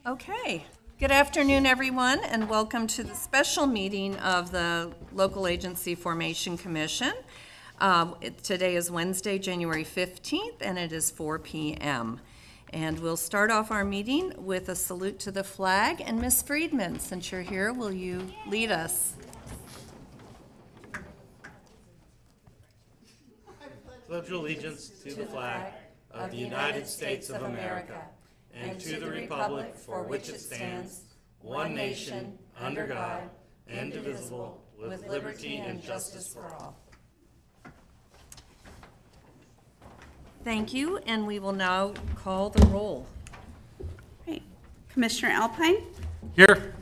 Okay, good afternoon, everyone, and welcome to the special meeting of the Local Agency Formation Commission. Today is Wednesday, January 15th, and it is 4 p.m. And we'll start off our meeting with a salute to the flag. And Ms. Friedman, since you're here, will you lead us? Pledge allegiance to the flag of the United States of America and to the republic for which it stands, one nation, under God, indivisible, with liberty and justice for all. Thank you, and we will now call the roll. Great. Commissioner Alpine? Here.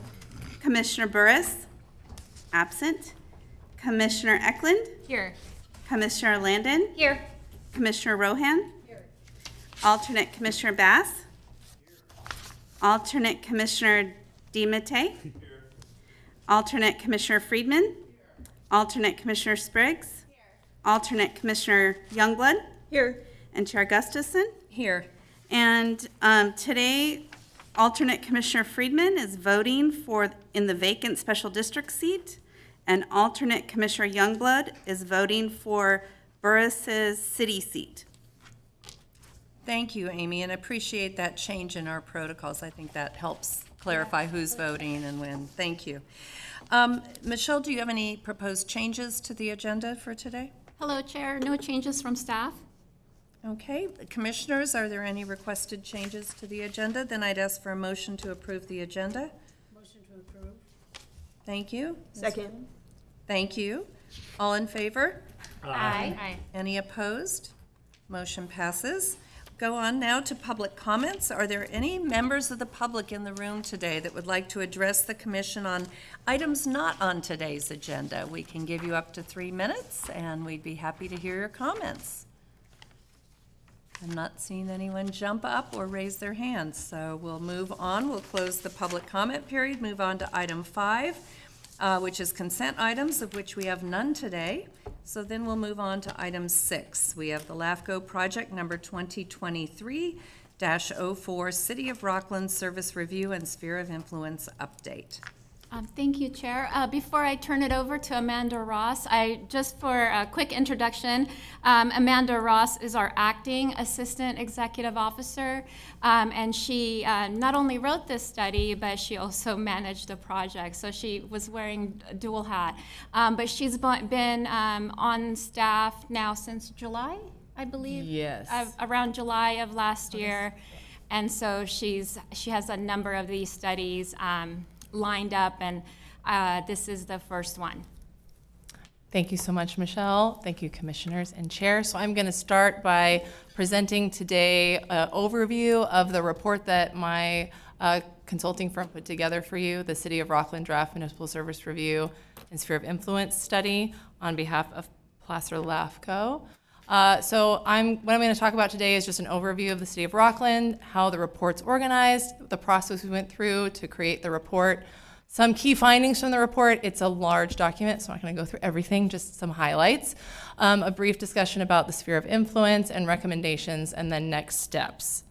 Commissioner Burris? Absent. Commissioner Eklund? Here. Commissioner Landon? Here. Commissioner Rohan? Here. Alternate Commissioner Bass? Here. Alternate Commissioner DeMatte? Here. Alternate Commissioner Friedman? Here. Alternate Commissioner Spriggs? Here. Alternate Commissioner Youngblood? Here. And Chair Gustafson? Here. And today, alternate Commissioner Friedman is voting in the vacant special district seat, and alternate Commissioner Youngblood is voting for Burris's city seat. Thank you, Amy, and appreciate that change in our protocols. I think that helps clarify who's voting and when. Thank you. Michelle, do you have any proposed changes to the agenda for today? Hello, Chair. No changes from staff. Okay. Commissioners, are there any requested changes to the agenda? Then I'd ask for a motion to approve the agenda. Motion to approve. Thank you. Second. Thank you. All in favor? Aye. Any opposed? Motion passes. Go on now to public comments. Are there any members of the public in the room today that would like to address the commission on items not on today's agenda? We can give you up to 3 minutes, and we'd be happy to hear your comments. I'm not seeing anyone jump up or raise their hands, so we'll move on. We'll close the public comment period, move on to item 5, which is consent items, of which we have none today. So then we'll move on to item 6. We have the LAFCO Project number 2023-04, City of Rocklin Service Review and Sphere of Influence Update. Thank you, Chair. Before I turn it over to Amanda Ross, just for a quick introduction, Amanda Ross is our acting assistant executive officer, and she not only wrote this study, but she also managed the project. So she was wearing a dual hat. But she's been on staff now since July, I believe. Yes. Around July of last year, and so she has a number of these studies lined up, and this is the first one. Thank you so much, Michelle. Thank you, commissioners and chair. So I'm going to start by presenting today an overview of the report that my consulting firm put together for you, the City of Rocklin Draft Municipal Service Review and Sphere of Influence Study on behalf of Placer LAFCO. So what I'm going to talk about today is just an overview of the City of Rocklin, how the report's organized, the process we went through to create the report, some key findings from the report. It's a large document, so I'm not going to go through everything, just some highlights, a brief discussion about the sphere of influence and recommendations, and then next steps.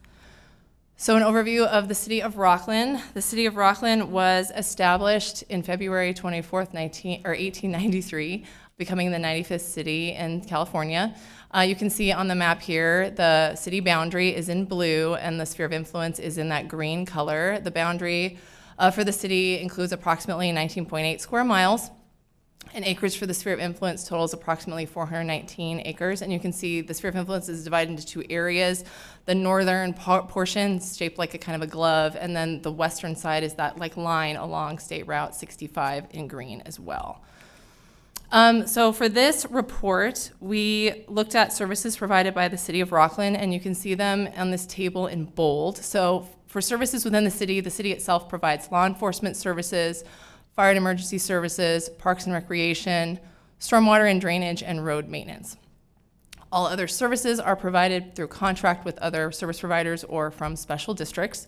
So an overview of the City of Rocklin. The City of Rocklin was established in February 24th, 1893, becoming the 95th city in California. You can see on the map here, the city boundary is in blue and the sphere of influence is in that green color. The boundary for the city includes approximately 19.8 square miles, and acres for the sphere of influence totals approximately 419 acres. And you can see the sphere of influence is divided into 2 areas. The northern portion is shaped like a kind of a glove, and then the western side is that like line along State Route 65 in green as well. So for this report, we looked at services provided by the City of Rocklin, and you can see them on this table in bold. So for services within the city itself provides law enforcement services, fire and emergency services, parks and recreation, stormwater and drainage, and road maintenance. All other services are provided through contract with other service providers or from special districts.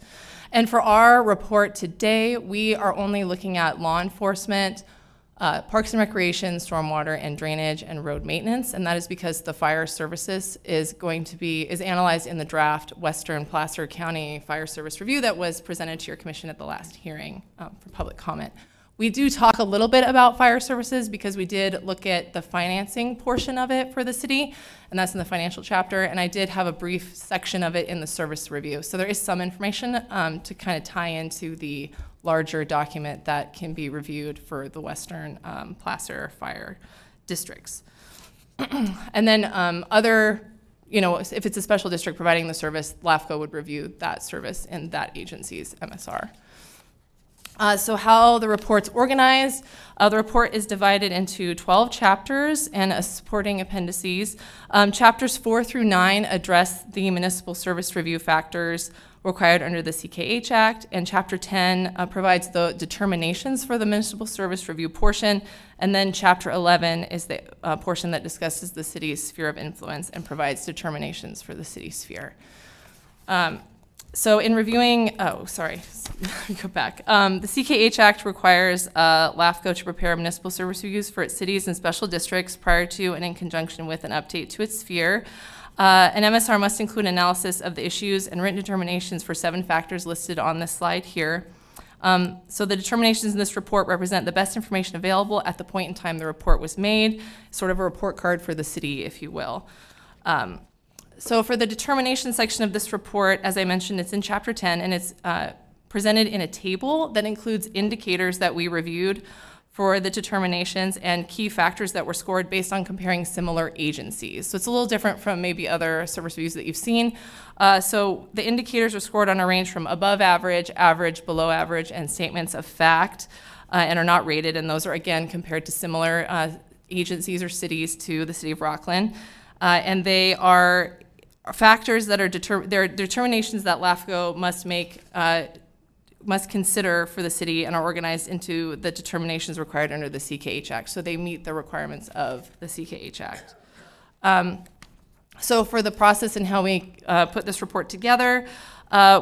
And for our report today, we are only looking at law enforcement, Parks and Recreation, Stormwater and Drainage, and Road Maintenance, and that is because the fire services is analyzed in the draft Western Placer County Fire Service Review that was presented to your commission at the last hearing for public comment. We do talk a little bit about fire services because we did look at the financing portion of it for the city, and that's in the financial chapter, and I did have a brief section of it in the service review. So there is some information to kind of tie into the larger document that can be reviewed for the Western Placer fire districts. And then if it's a special district providing the service, LAFCO would review that service in that agency's MSR. So how the report's organized, the report is divided into 12 chapters and supporting appendices. Chapters 4 through 9 address the municipal service review factors required under the CKH Act, and Chapter 10 provides the determinations for the municipal service review portion, and then Chapter 11 is the portion that discusses the city's sphere of influence and provides determinations for the city sphere. So in reviewing, let me go back. The CKH Act requires LAFCO to prepare municipal service reviews for its cities and special districts prior to and in conjunction with an update to its sphere. An MSR must include analysis of the issues and written determinations for 7 factors listed on this slide here. So the determinations in this report represent the best information available at the point in time the report was made, sort of a report card for the city, if you will. So for the determination section of this report, as I mentioned, it's in Chapter 10, and it's presented in a table that includes indicators that we reviewed for the determinations and key factors that were scored based on comparing similar agencies. So it's a little different from maybe other service reviews that you've seen. So the indicators are scored on a range from above average, average, below average, and statements of fact, and are not rated, and those are, again, compared to similar agencies or cities to the city of Rocklin. And they are factors that are determinations that LAFCO must make, must consider for the city and are organized into the determinations required under the CKH Act. So they meet the requirements of the CKH Act. So for the process and how we put this report together,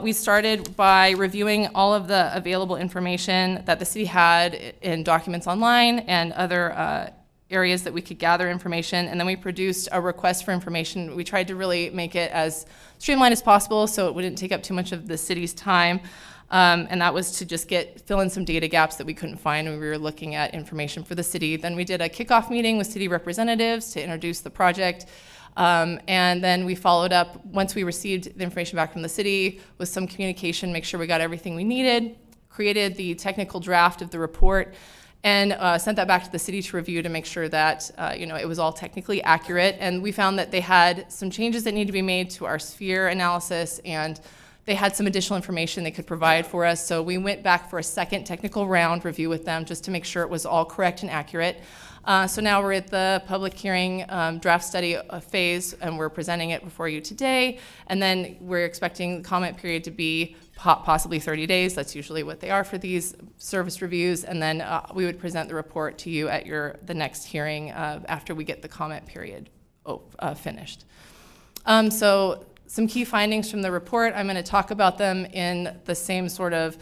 we started by reviewing all of the available information that the city had in documents online and other areas that we could gather information, and then we produced a request for information. We tried to really make it as streamlined as possible so it wouldn't take up too much of the city's time, and that was to just fill in some data gaps that we couldn't find when we were looking at information for the city. Then we did a kickoff meeting with city representatives to introduce the project, and then we followed up once we received the information back from the city with some communication, make sure we got everything we needed, created the technical draft of the report, and sent that back to the city to review to make sure that it was all technically accurate. And we found that they had some changes that needed to be made to our sphere analysis, and they had some additional information they could provide for us. So we went back for a second technical round review with them just to make sure it was all correct and accurate. So now we're at the public hearing draft study phase, and we're presenting it before you today. And then we're expecting the comment period to be possibly 30 days. That's usually what they are for these service reviews. And then we would present the report to you at the next hearing after we get the comment period finished. So some key findings from the report, I'm going to talk about them in the same sort of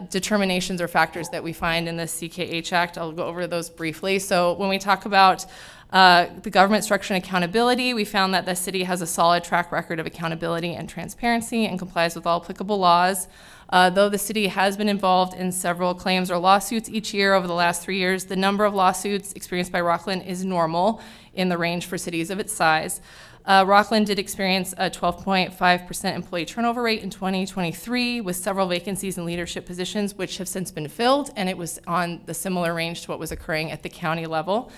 determinations or factors that we find in the CKH Act. I'll go over those briefly. So when we talk about the government structure and accountability, we found that the city has a solid track record of accountability and transparency and complies with all applicable laws. Though the city has been involved in several claims or lawsuits each year over the last 3 years, the number of lawsuits experienced by Rocklin is normal in the range for cities of its size. Rocklin did experience a 12.5% employee turnover rate in 2023 with several vacancies in leadership positions which have since been filled, and it was on the similar range to what was occurring at the county level.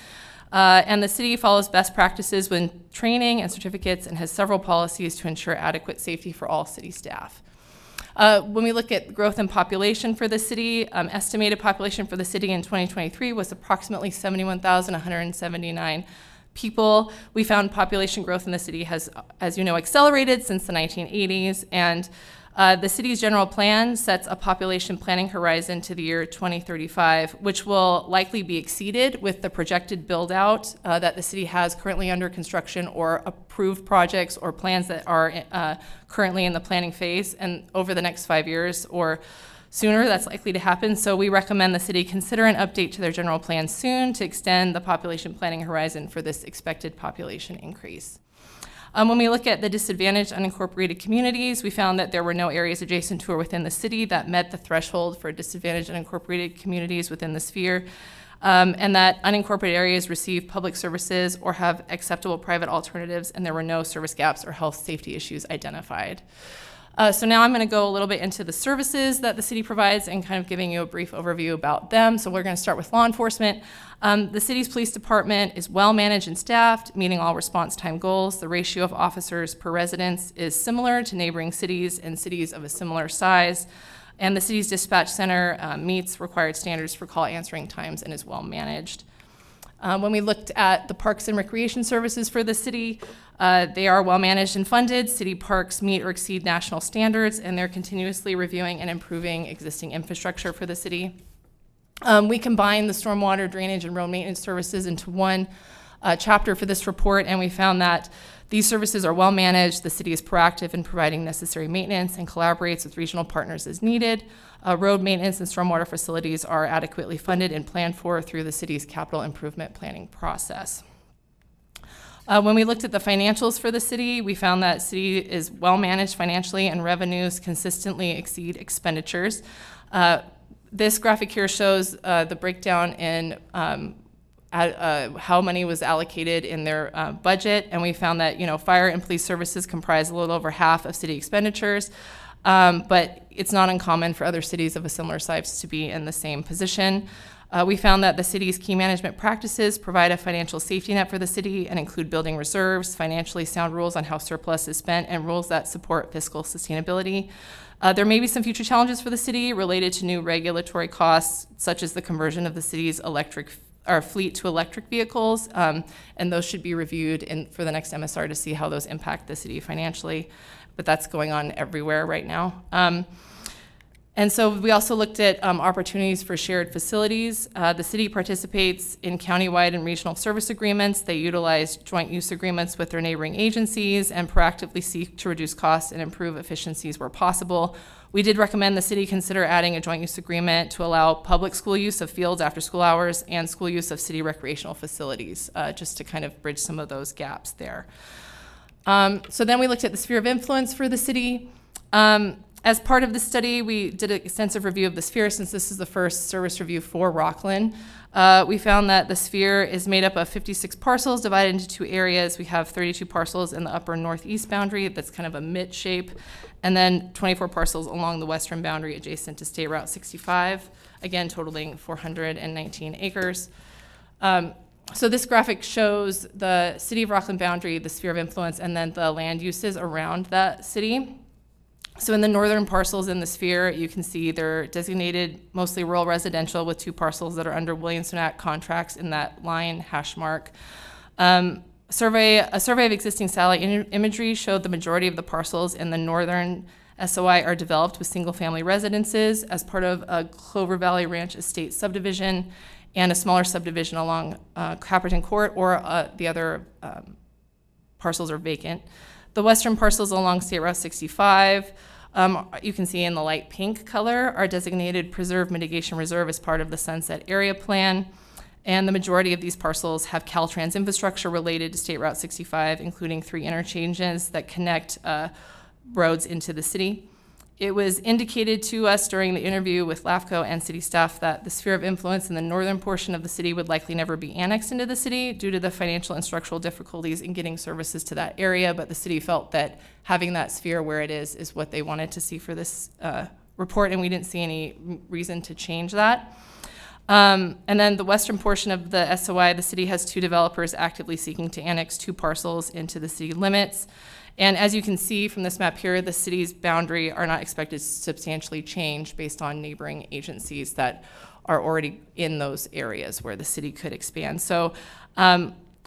And the city follows best practices when training and certificates and has several policies to ensure adequate safety for all city staff. When we look at growth in population for the city, estimated population for the city in 2023 was approximately 71,179 people. We found population growth in the city has, as you know, accelerated since the 1980s, and the city's general plan sets a population planning horizon to the year 2035, which will likely be exceeded with the projected build-out that the city has currently under construction or approved projects or plans that are currently in the planning phase and over the next 5 years, or sooner. That's likely to happen. So we recommend the city consider an update to their general plan soon to extend the population planning horizon for this expected population increase. When we look at the disadvantaged unincorporated communities, we found that there were no areas adjacent to or within the city that met the threshold for disadvantaged unincorporated communities within the sphere, and that unincorporated areas receive public services or have acceptable private alternatives, and there were no service gaps or health safety issues identified. So now I'm going to go a little bit into the services that the city provides and kind of giving you a brief overview about them. So we're going to start with law enforcement. The city's police department is well managed and staffed, meeting all response time goals. The ratio of officers per residence is similar to neighboring cities and cities of a similar size. And the city's dispatch center meets required standards for call answering times and is well managed. When we looked at the parks and recreation services for the city, they are well managed and funded. City parks meet or exceed national standards, and they're continuously reviewing and improving existing infrastructure for the city. We combined the stormwater, drainage, and road maintenance services into one chapter for this report, and we found that these services are well managed. The city is proactive in providing necessary maintenance and collaborates with regional partners as needed. Road maintenance and stormwater facilities are adequately funded and planned for through the city's capital improvement planning process. When we looked at the financials for the city, we found that city is well managed financially and revenues consistently exceed expenditures. This graphic here shows the breakdown in how money was allocated in their budget, and we found that fire and police services comprise a little over half of city expenditures, but it's not uncommon for other cities of a similar size to be in the same position. We found that the city's key management practices provide a financial safety net for the city and include building reserves, financially sound rules on how surplus is spent, and rules that support fiscal sustainability. There may be some future challenges for the city related to new regulatory costs, such as the conversion of the city's fleet to electric vehicles, and those should be reviewed for the next MSR to see how those impact the city financially, but that's going on everywhere right now. And so we also looked at opportunities for shared facilities. The city participates in countywide and regional service agreements. They utilize joint use agreements with their neighboring agencies and proactively seek to reduce costs and improve efficiencies where possible. We did recommend the city consider adding a joint use agreement to allow public school use of fields after school hours and school use of city recreational facilities, just to kind of bridge some of those gaps there. So then we looked at the sphere of influence for the city. As part of the study, we did an extensive review of the sphere since this is the first service review for Rocklin. We found that the sphere is made up of 56 parcels divided into 2 areas. We have 32 parcels in the upper northeast boundary that's kind of a mitt shape, and then 24 parcels along the western boundary adjacent to State Route 65, again totaling 419 acres. So this graphic shows the city of Rocklin boundary, the sphere of influence, and then the land uses around that city. So in the northern parcels in the sphere, you can see they're designated mostly rural residential with 2 parcels that are under Williamson Act contracts in that line hash mark. A survey of existing satellite imagery showed the majority of the parcels in the northern SOI are developed with single-family residences as part of a Clover Valley Ranch Estate subdivision and a smaller subdivision along Caperton Court, or the other parcels are vacant. The western parcels along State Route 65, you can see in the light pink color, are designated Preserve Mitigation Reserve as part of the Sunset Area Plan. And the majority of these parcels have Caltrans infrastructure related to State Route 65, including 3 interchanges that connect roads into the city. It was indicated to us during the interview with LAFCO and city staff that the sphere of influence in the northern portion of the city would likely never be annexed into the city due to the financial and structural difficulties in getting services to that area, but the city felt that having that sphere where it is what they wanted to see for this report, and we didn't see any reason to change that. And then the western portion of the SOI, the city has 2 developers actively seeking to annex 2 parcels into the city limits. And as you can see from this map here, the city's boundary are not expected to substantially change based on neighboring agencies that are already in those areas where the city could expand. So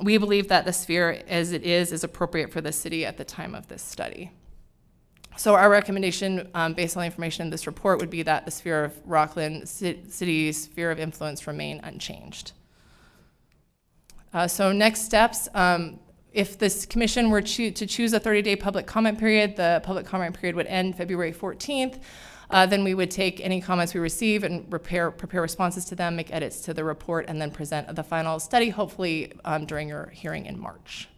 we believe that the sphere as it is appropriate for the city at the time of this study. So our recommendation, based on the information in this report, would be that the sphere of Rocklin city's sphere of influence remain unchanged. So next steps, if this commission were to choose a 30-day public comment period, the public comment period would end February 14th. Then we would take any comments we receive and prepare responses to them, make edits to the report, and then present the final study, hopefully during your hearing in March.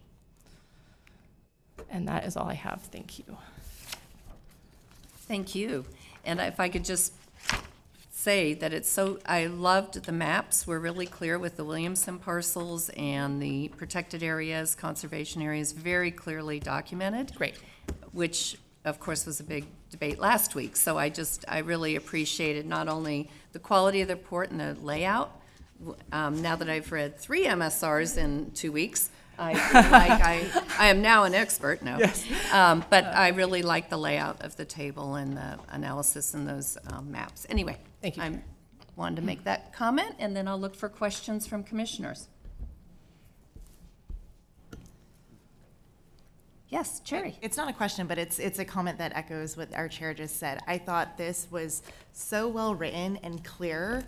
And that is all I have. Thank you. Thank you. And if I could just say that I loved the maps. We're really clear with the Williamson parcels and the protected areas, conservation areas, very clearly documented. Great. Which, of course, was a big debate last week. So I really appreciated not only the quality of the report and the layout. Now that I've read 3 MSRs in 2 weeks, I feel like I am now an expert. No, yes. But I really like the layout of the table and the analysis in those maps. Anyway, thank you. I wanted to make that comment, and then I'll look for questions from commissioners. Yes, Cherry. It's not a question, but it's a comment that echoes what our chair just said. I thought this was so well written and clear.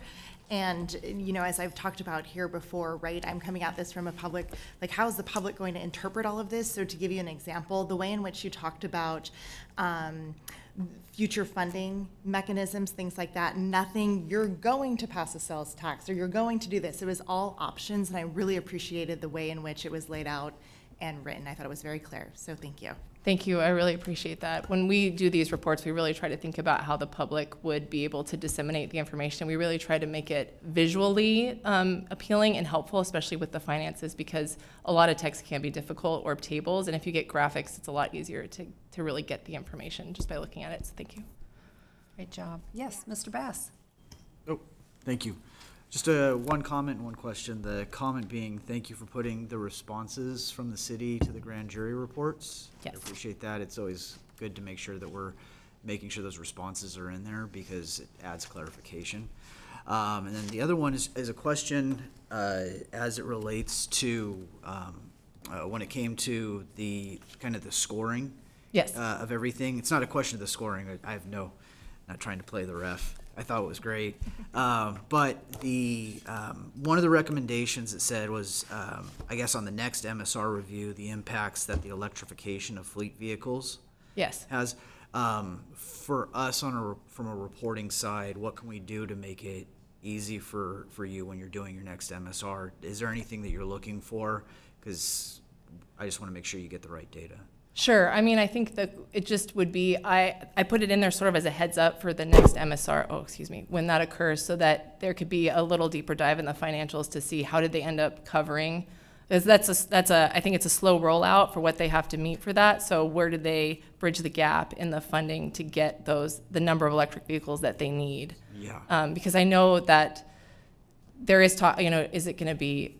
And, you know, as I've talked about here before, right, I'm coming at this from a public, like, how is the public going to interpret all of this? So to give you an example, the way in which you talked about future funding mechanisms, things like that, nothing, you're going to pass a sales tax or you're going to do this. It was all options, and I really appreciated the way in which it was laid out and written. I thought it was very clear, so thank you. Thank you. I really appreciate that. When we do these reports, we really try to think about how the public would be able to disseminate the information. We really try to make it visually appealing and helpful, especially with the finances, because a lot of text can be difficult, or tables, and if you get graphics, it's a lot easier to really get the information just by looking at it. So thank you. Great job. Yes, Mr. Bass. Oh, thank you. Just one comment and one question. The comment being, thank you for putting the responses from the city to the grand jury reports. Yes. I appreciate that. It's always good to make sure that we're making sure those responses are in there because it adds clarification. And then the other one is a question as it relates to when it came to the kind of the scoring. Yes. Of everything. It's not a question of the scoring. I have not trying to play the ref. I thought it was great. But the one of the recommendations it said was, I guess on the next MSR review, the impacts that the electrification of fleet vehicles Yes. has. For us from a reporting side, what can we do to make it easy for you when you're doing your next MSR? Is there anything that you're looking for? Because I just want to make sure you get the right data. Sure. I mean, I think that it just would be, I put it in there sort of as a heads up for the next MSR, when that occurs, so that there could be a little deeper dive in the financials to see how did they end up covering. Because I think it's a slow rollout for what they have to meet for that. So where did they bridge the gap in the funding to get the number of electric vehicles that they need? Yeah. Because I know that there is talk, is it going to be,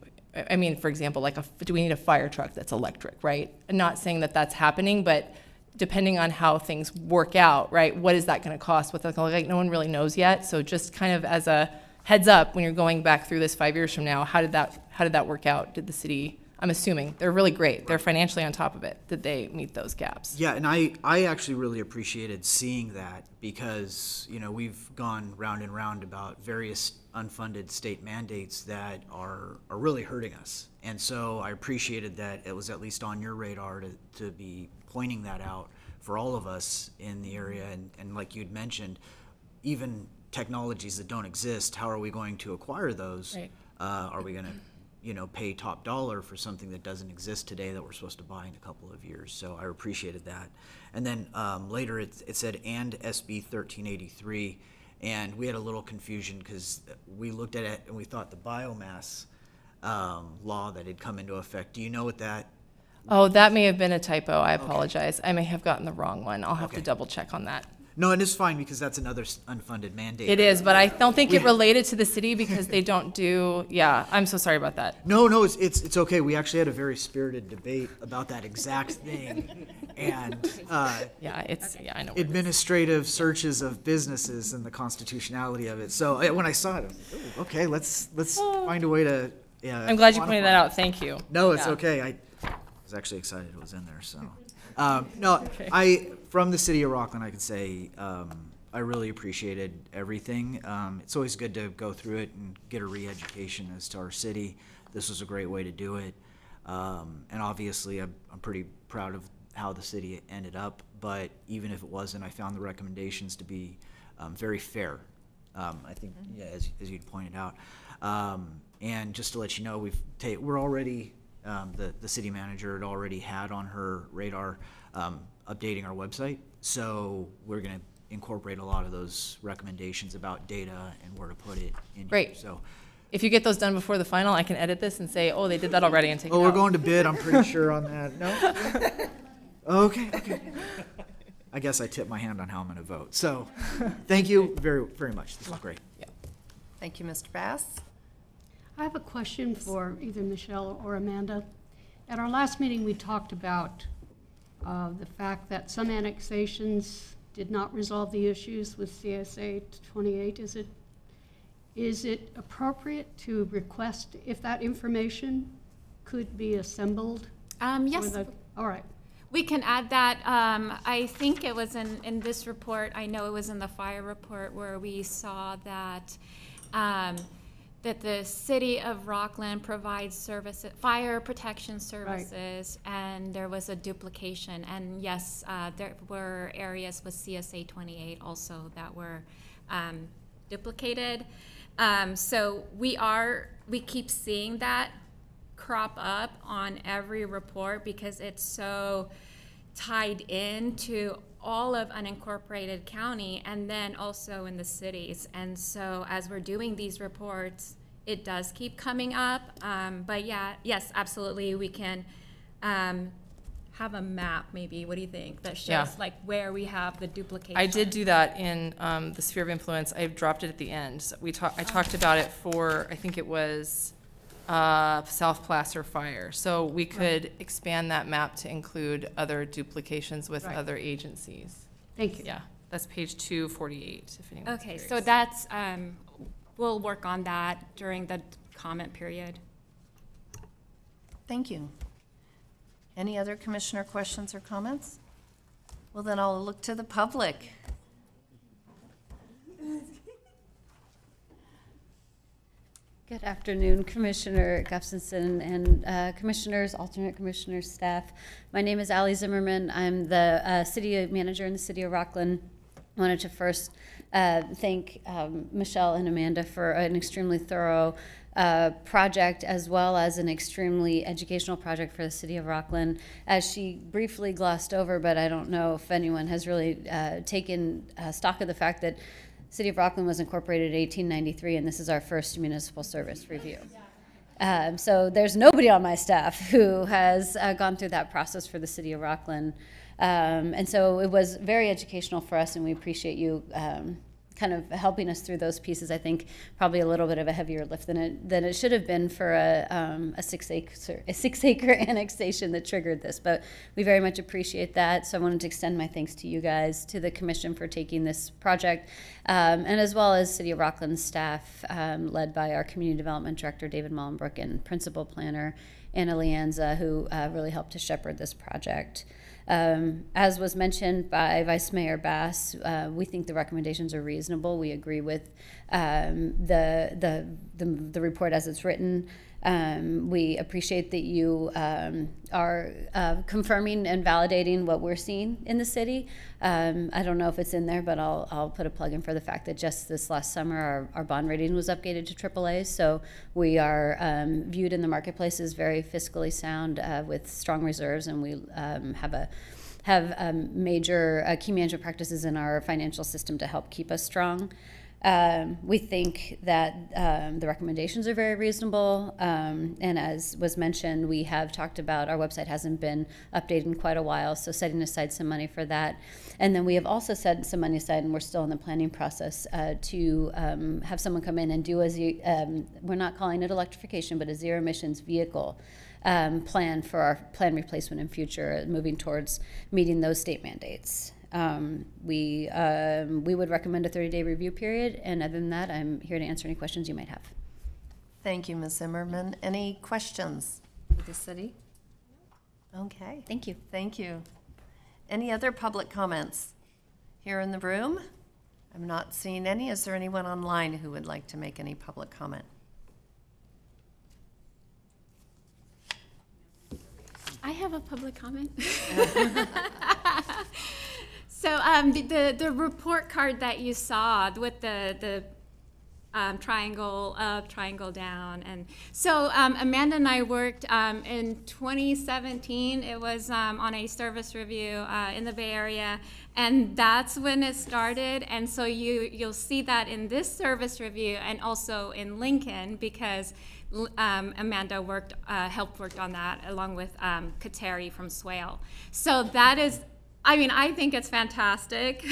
I mean, for example, do we need a fire truck that's electric, right? I'm not saying that that's happening, but depending on how things work out, right, what is that going to cost? What's that going to look like? No one really knows yet. So just kind of as a heads up, when you're going back through this 5 years from now, how did that work out? Did the city, I'm assuming, they're really great. They're financially on top of it. Did they meet those gaps? Yeah, and I actually really appreciated seeing that because, we've gone round and round about various unfunded state mandates that are really hurting us. And so I appreciated that it was at least on your radar to be pointing that out for all of us in the area. And like you'd mentioned, even technologies that don't exist, how are we going to acquire those? Right. Are we going to pay top dollar for something that doesn't exist today that we're supposed to buy in a couple of years? So I appreciated that. And then later it said, and SB 1383. And we had a little confusion because we looked at it and we thought the biomass law that had come into effect. Do you know what that? Oh, that may have been a typo. I apologize. I may have gotten the wrong one. I'll have to Okay. double check on that. No, and it's fine because that's another unfunded mandate. It is, but I don't think it related to the city because they don't do, I'm so sorry about that. No, it's okay. We actually had a very spirited debate about that exact thing. And I know. administrative searches of businesses and the constitutionality of it. So when I saw it, I was like, "Ooh, okay, let's find a way to. Yeah, I'm glad you pointed that out. Thank you. No, it's Yeah. okay. I was actually excited it was in there. So no, from the city of Rocklin, I can say I really appreciated everything. It's always good to go through it and get a re-education as to our city. This was a great way to do it. And obviously, I'm pretty proud of how the city ended up, but even if it wasn't, I found the recommendations to be very fair. I think, yeah, as you'd pointed out. And just to let you know, we're already, the city manager had already had on her radar updating our website. So we're going to incorporate a lot of those recommendations about data and where to put it in here. Great. So, If you get those done before the final, I can edit this and say, oh, they did that already, and take it we're out. going to bid, I'm pretty sure on that. No? Okay. I guess I tipped my hand on how I'm going to vote. So, thank you very, very much. This was great. Yeah. Thank you, Mr. Bass. I have a question for either Michelle or Amanda. At our last meeting, we talked about the fact that some annexations did not resolve the issues with CSA 28. Is it appropriate to request if that information could be assembled? Yes, All right. we can add that. I think it was in this report, I know it was in the fire report where we saw that that the city of Rocklin provides services, fire protection services, and there was a duplication. And yes, there were areas with CSA 28 also that were duplicated. So we keep seeing that crop up on every report because it's so tied into all of unincorporated county and then also in the cities. And so as we're doing these reports, it does keep coming up. But yeah, yes, absolutely, we can have a map maybe, what do you think, that shows like where we have the duplication. I did do that in the sphere of influence. I dropped it at the end. So I talked about it for, I think it was South Placer Fire. So we could expand that map to include other duplications with other agencies. Thank you. Yeah, that's page 248, if anyone's Okay, curious. so that's, we'll work on that during the comment period. Thank you. Any other commissioner questions or comments? Well, then I'll look to the public. Good afternoon, Commissioner Gustafson and commissioners, alternate commissioners, staff. My name is Allie Zimmerman. I'm the city manager in the city of Rocklin. I wanted to first thank Michelle and Amanda for an extremely thorough project as well as an extremely educational project for the city of Rocklin. As she briefly glossed over, but I don't know if anyone has really taken stock of the fact that City of Rocklin was incorporated in 1893, and this is our first municipal service review. So there's nobody on my staff who has gone through that process for the City of Rocklin. And so it was very educational for us, and we appreciate you kind of helping us through those pieces. I think probably a little bit of a heavier lift than it should have been for a 6 acre annexation that triggered this, but we very much appreciate that. So I wanted to extend my thanks to you guys, to the commission for taking this project, and as well as City of Rockland staff, led by our community development director David Mullenbrook and principal planner Anna Leanza, who really helped to shepherd this project. As was mentioned by Vice Mayor Bass, we think the recommendations are reasonable. We agree with the report as it's written. We appreciate that you are confirming and validating what we're seeing in the city. I don't know if it's in there, but I'll put a plug in for the fact that just this last summer our bond rating was upgraded to AAA, so we are viewed in the marketplace as very fiscally sound with strong reserves, and we have major key management practices in our financial system to help keep us strong. We think that the recommendations are very reasonable, and as was mentioned, we have talked about our website hasn't been updated in quite a while, so setting aside some money for that. And then we have also set some money aside, and we're still in the planning process to have someone come in and do we're not calling it electrification, but a zero emissions vehicle plan for our plan replacement in future, moving towards meeting those state mandates. We would recommend a 30-day review period, and other than that, I'm here to answer any questions you might have. Thank you, Ms. Zimmerman. Any questions for the city? Okay. Thank you. Thank you. Any other public comments here in the room? I'm not seeing any. Is there anyone online who would like to make any public comment? have a public comment? So the report card that you saw with the triangle up, triangle down, and so Amanda and I worked in 2017. It was on a service review in the Bay Area, and that's when it started. And so you'll see that in this service review and also in Lincoln, because Amanda helped work on that along with Kateri from Swale. So that is, I mean, I think it's fantastic,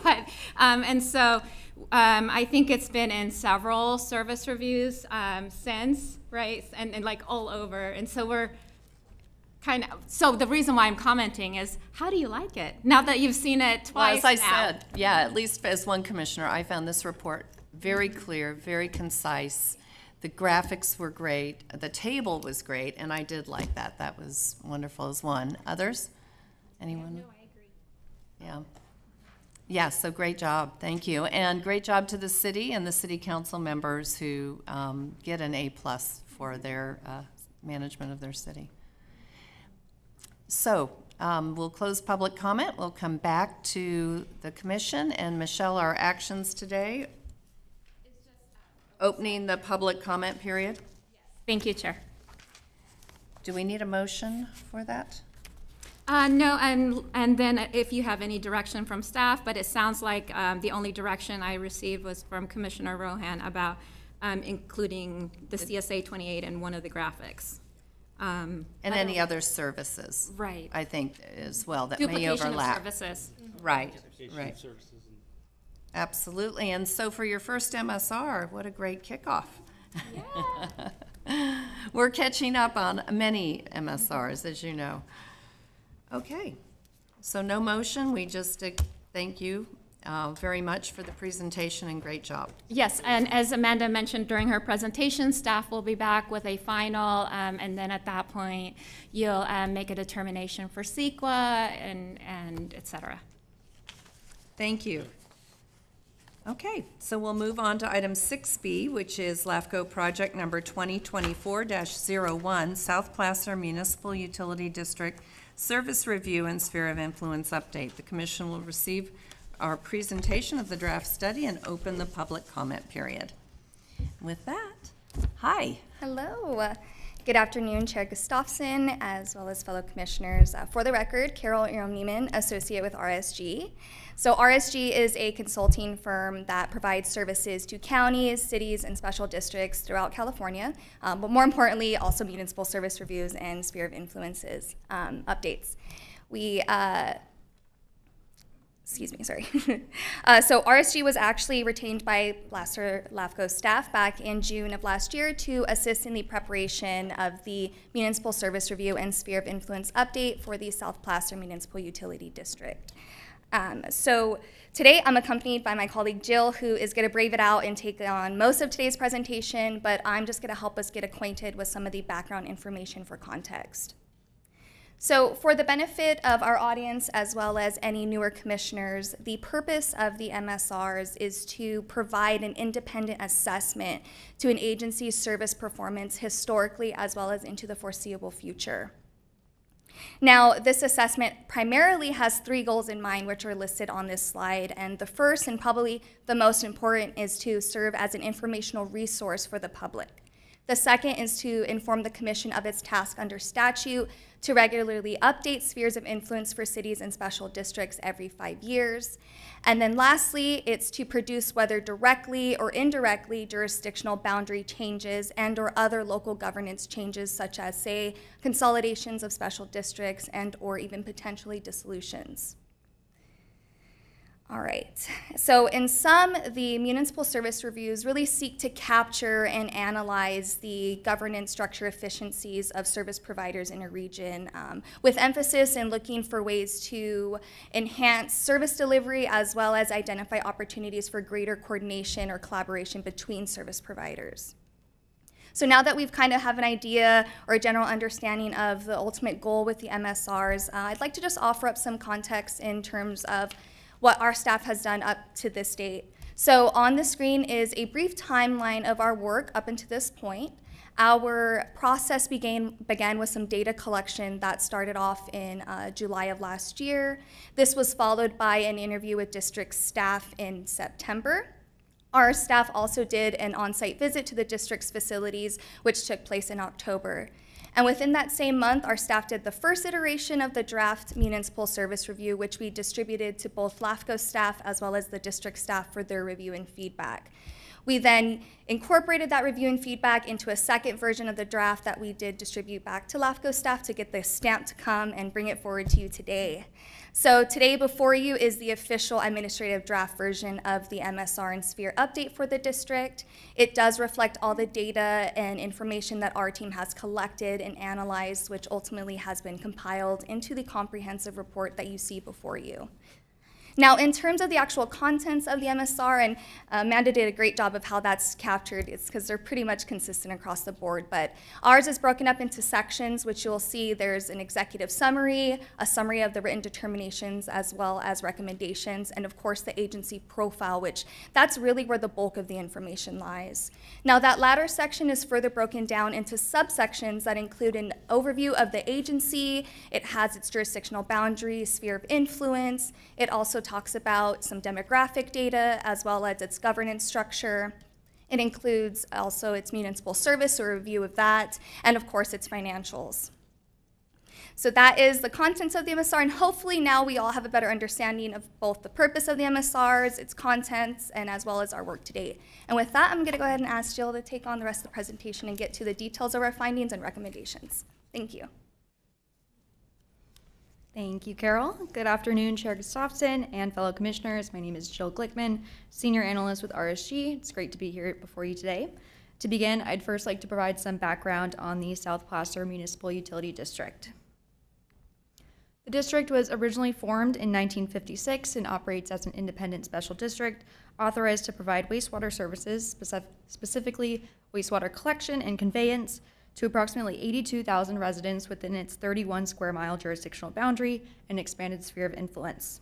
but and so I think it's been in several service reviews since, right, and like all over, and so we're kind of, so the reason why I'm commenting is, how do you like it now that you've seen it twice? Well, as I now? said, yeah, at least as one commissioner, I found this report very clear, very concise. The graphics were great, the table was great, and I did like that. That was wonderful as one. Others? Anyone? No, I agree. Yeah. Yeah, so great job. Thank you. And great job to the city and the city council members who get an A+ for their management of their city. So we'll close public comment. We'll come back to the commission. And Michelle, our actions today? Opening the public comment period. Thank you, Chair. Do we need a motion for that? No, and then if you have any direction from staff, but it sounds like the only direction I received was from Commissioner Rohan about including the CSA 28 in one of the graphics. And any other services. Right. I think as well that may Duplication overlap. of services. Right, right. Absolutely. And so for your first MSR, what a great kickoff. Yeah. We're catching up on many MSRs, as you know. Okay. So no motion. We just thank you very much for the presentation and great job. Yes, and as Amanda mentioned during her presentation, staff will be back with a final, and then at that point, you'll make a determination for CEQA and et cetera. Thank you. Okay, so we'll move on to item 6B, which is LAFCO Project number 2024-01, South Placer Municipal Utility District Service Review and Sphere of Influence Update. The commission will receive our presentation of the draft study and open the public comment period. With that, hi. Hello. Good afternoon, Chair Gustafson, as well as fellow commissioners. For the record, Carol Neiman, associate with RSG. So RSG is a consulting firm that provides services to counties, cities, and special districts throughout California, but more importantly, also municipal service reviews and sphere of influences updates. We excuse me, sorry. So RSG was actually retained by LAFCO staff back in June of last year to assist in the preparation of the Municipal Service Review and Sphere of Influence update for the South Placer Municipal Utility District. So today I'm accompanied by my colleague Jill, who is going to brave it out and take on most of today's presentation, but I'm just going to help us get acquainted with some of the background information for context. So for the benefit of our audience as well as any newer commissioners, the purpose of the MSRs is to provide an independent assessment to an agency's service performance historically as well as into the foreseeable future. Now, this assessment primarily has three goals in mind, which are listed on this slide. And the first and probably the most important is to serve as an informational resource for the public. The second is to inform the commission of its task under statute to regularly update spheres of influence for cities and special districts every 5 years. And then lastly, it's to produce, whether directly or indirectly, jurisdictional boundary changes and or other local governance changes, such as, say, consolidations of special districts and or even potentially dissolutions. All right, so in sum, the municipal service reviews really seek to capture and analyze the governance structure efficiencies of service providers in a region, with emphasis in looking for ways to enhance service delivery as well as identify opportunities for greater coordination or collaboration between service providers. So now that we've kind of have an idea or a general understanding of the ultimate goal with the MSRs, I'd like to just offer up some context in terms of what our staff has done up to this date. So on the screen is a brief timeline of our work up until this point. Our process began with some data collection that started off in July of last year. This was followed by an interview with district staff in September. Our staff also did an on-site visit to the district's facilities, which took place in October. And within that same month, our staff did the first iteration of the draft municipal service review, which we distributed to both LAFCO staff as well as the district staff for their review and feedback. We then incorporated that review and feedback into a second version of the draft that we did distribute back to LAFCO staff to get the stamp to come and bring it forward to you today. So today before you is the official administrative draft version of the MSR and Sphere update for the district. It does reflect all the data and information that our team has collected and analyzed, which ultimately has been compiled into the comprehensive report that you see before you. Now, in terms of the actual contents of the MSR, and Amanda did a great job of how that's captured, it's because they're pretty much consistent across the board, but ours is broken up into sections, which you'll see there's an executive summary, a summary of the written determinations, as well as recommendations, and of course the agency profile, which that's really where the bulk of the information lies. Now, that latter section is further broken down into subsections that include an overview of the agency. It has its jurisdictional boundaries, sphere of influence. It also talks about some demographic data as well as its governance structure. It includes also its municipal service, or a review of that, and of course its financials. So that is the contents of the MSR, and hopefully now we all have a better understanding of both the purpose of the MSRs, its contents, and as well as our work to date. And with that, I'm going to go ahead and ask Jill to take on the rest of the presentation and get to the details of our findings and recommendations. Thank you. Thank you, Carol. Good afternoon, Chair Gustafson and fellow commissioners. My name is Jill Glickman, Senior Analyst with RSG. It's great to be here before you today. To begin, I'd first like to provide some background on the South Placer Municipal Utility District. The district was originally formed in 1956 and operates as an independent special district authorized to provide wastewater services, specifically wastewater collection and conveyance, to approximately 82,000 residents within its 31 square mile jurisdictional boundary and expanded sphere of influence.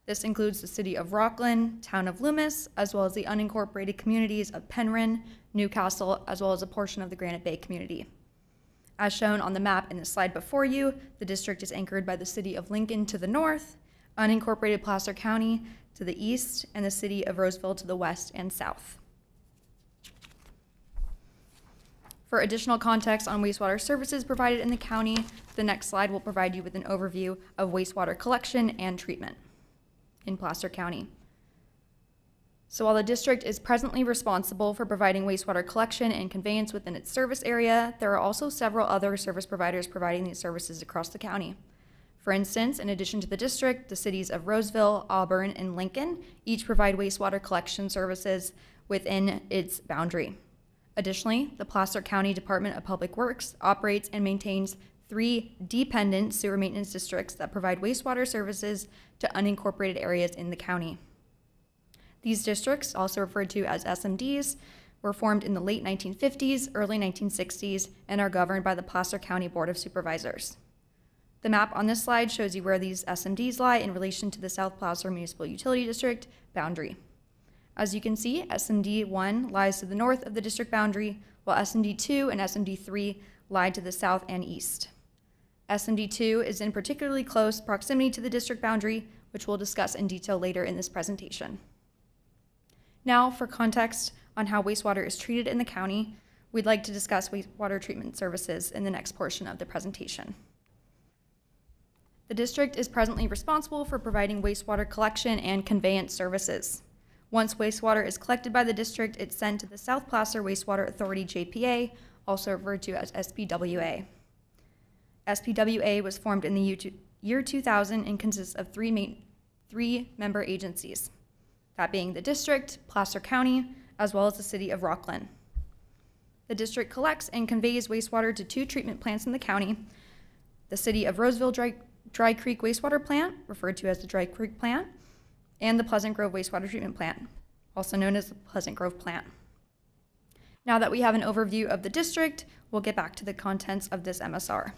This includes the city of Rocklin, town of Loomis, as well as the unincorporated communities of Penryn, Newcastle, as well as a portion of the Granite Bay community. As shown on the map in the slide before you, the district is anchored by the city of Lincoln to the north, unincorporated Placer County to the east, and the city of Roseville to the west and south. For additional context on wastewater services provided in the county, the next slide will provide you with an overview of wastewater collection and treatment in Placer County. So while the district is presently responsible for providing wastewater collection and conveyance within its service area, there are also several other service providers providing these services across the county. For instance, in addition to the district, the cities of Roseville, Auburn, and Lincoln each provide wastewater collection services within its boundary. Additionally, the Placer County Department of Public Works operates and maintains 3 dependent sewer maintenance districts that provide wastewater services to unincorporated areas in the county. These districts, also referred to as SMDs, were formed in the late 1950s, early 1960s, and are governed by the Placer County Board of Supervisors. The map on this slide shows you where these SMDs lie in relation to the South Placer Municipal Utility District boundary. As you can see, SMD 1 lies to the north of the district boundary, while SMD 2 and SMD 3 lie to the south and east. SMD 2 is in particularly close proximity to the district boundary, which we'll discuss in detail later in this presentation. Now, for context on how wastewater is treated in the county, we'd like to discuss wastewater treatment services in the next portion of the presentation. The district is presently responsible for providing wastewater collection and conveyance services. Once wastewater is collected by the district, it's sent to the South Placer Wastewater Authority JPA, also referred to as SPWA. SPWA was formed in the year 2000 and consists of three member agencies, that being the district, Placer County, as well as the city of Rocklin. The district collects and conveys wastewater to 2 treatment plants in the county, the city of Roseville Dry Creek Wastewater Plant, referred to as the Dry Creek Plant, and the Pleasant Grove Wastewater Treatment Plant, also known as the Pleasant Grove Plant. Now that we have an overview of the district, we'll get back to the contents of this MSR.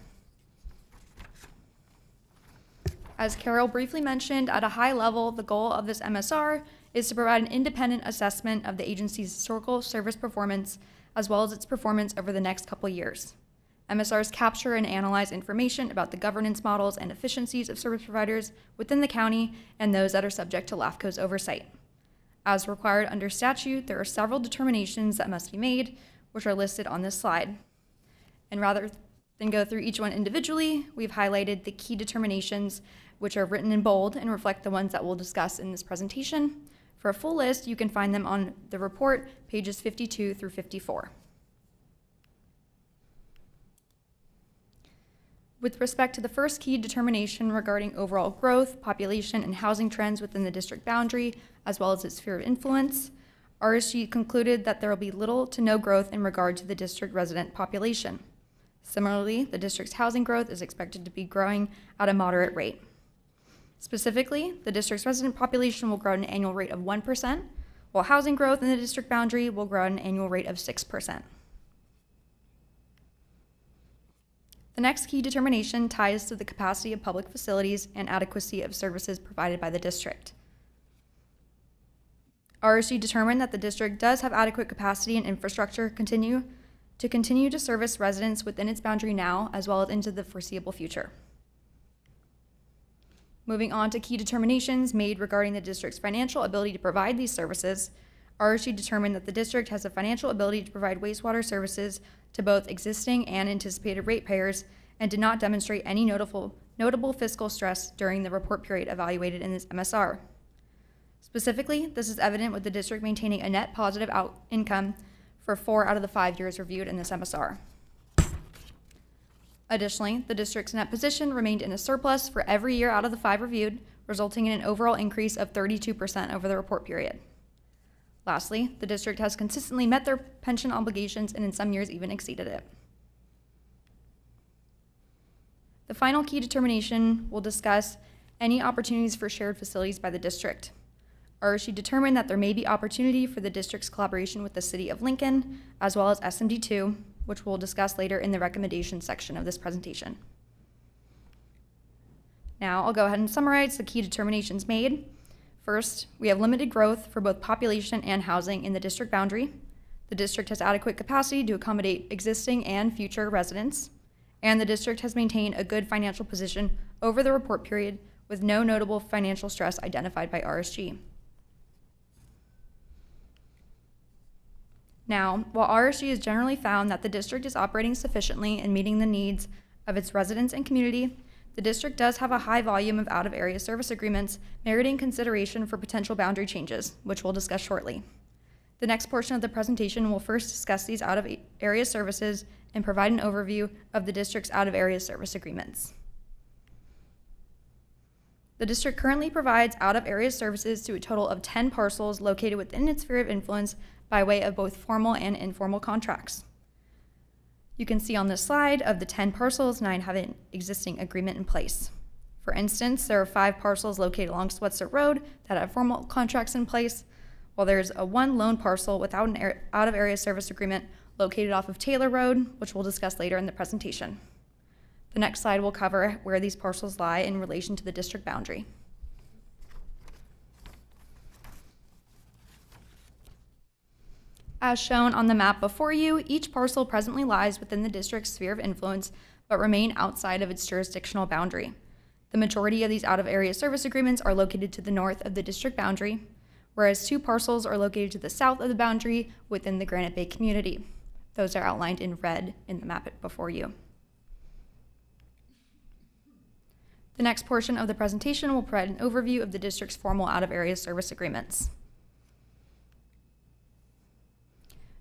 As Carol briefly mentioned, at a high level, the goal of this MSR is to provide an independent assessment of the agency's historical service performance, as well as its performance over the next couple years. MSRs capture and analyze information about the governance models and efficiencies of service providers within the county and those that are subject to LAFCO's oversight. As required under statute, there are several determinations that must be made, which are listed on this slide. And rather than go through each one individually, we've highlighted the key determinations, which are written in bold and reflect the ones that we'll discuss in this presentation. For a full list, you can find them on the report, pages 52 through 54. With respect to the first key determination regarding overall growth, population, and housing trends within the district boundary, as well as its sphere of influence, RSG concluded that there will be little to no growth in regard to the district resident population. Similarly, the district's housing growth is expected to be growing at a moderate rate. Specifically, the district's resident population will grow at an annual rate of 1%, while housing growth in the district boundary will grow at an annual rate of 6%. The next key determination ties to the capacity of public facilities and adequacy of services provided by the district. RSG determined that the district does have adequate capacity and infrastructure to continue to service residents within its boundary now, as well as into the foreseeable future. Moving on to key determinations made regarding the district's financial ability to provide these services, RSG determined that the district has a financial ability to provide wastewater services to both existing and anticipated ratepayers and did not demonstrate any notable fiscal stress during the report period evaluated in this MSR. Specifically, this is evident with the district maintaining a net positive income for 4 out of the 5 years reviewed in this MSR. Additionally, the district's net position remained in a surplus for every year out of the 5 reviewed, resulting in an overall increase of 32% over the report period. Lastly, the district has consistently met their pension obligations and in some years even exceeded it. The final key determination will discuss any opportunities for shared facilities by the district. RSG determined that there may be opportunity for the district's collaboration with the City of Lincoln, as well as SMD2, which we'll discuss later in the recommendation section of this presentation. Now I'll go ahead and summarize the key determinations made. First, we have limited growth for both population and housing in the district boundary. The district has adequate capacity to accommodate existing and future residents, and the district has maintained a good financial position over the report period with no notable financial stress identified by RSG. Now, while RSG has generally found that the district is operating sufficiently and meeting the needs of its residents and community, the district does have a high volume of out-of-area service agreements meriting consideration for potential boundary changes, which we'll discuss shortly. The next portion of the presentation will first discuss these out-of-area services and provide an overview of the district's out-of-area service agreements. The district currently provides out-of-area services to a total of 10 parcels located within its sphere of influence by way of both formal and informal contracts. You can see on this slide of the 10 parcels, 9 have an existing agreement in place. For instance, there are 5 parcels located along Swetzer Road that have formal contracts in place, while there's a 1 lone parcel without an out-of-area service agreement located off of Taylor Road, which we'll discuss later in the presentation. The next slide will cover where these parcels lie in relation to the district boundary. As shown on the map before you, each parcel presently lies within the district's sphere of influence, but remain outside of its jurisdictional boundary. The majority of these out-of-area service agreements are located to the north of the district boundary, whereas 2 parcels are located to the south of the boundary within the Granite Bay community. Those are outlined in red in the map before you. The next portion of the presentation will provide an overview of the district's formal out-of-area service agreements.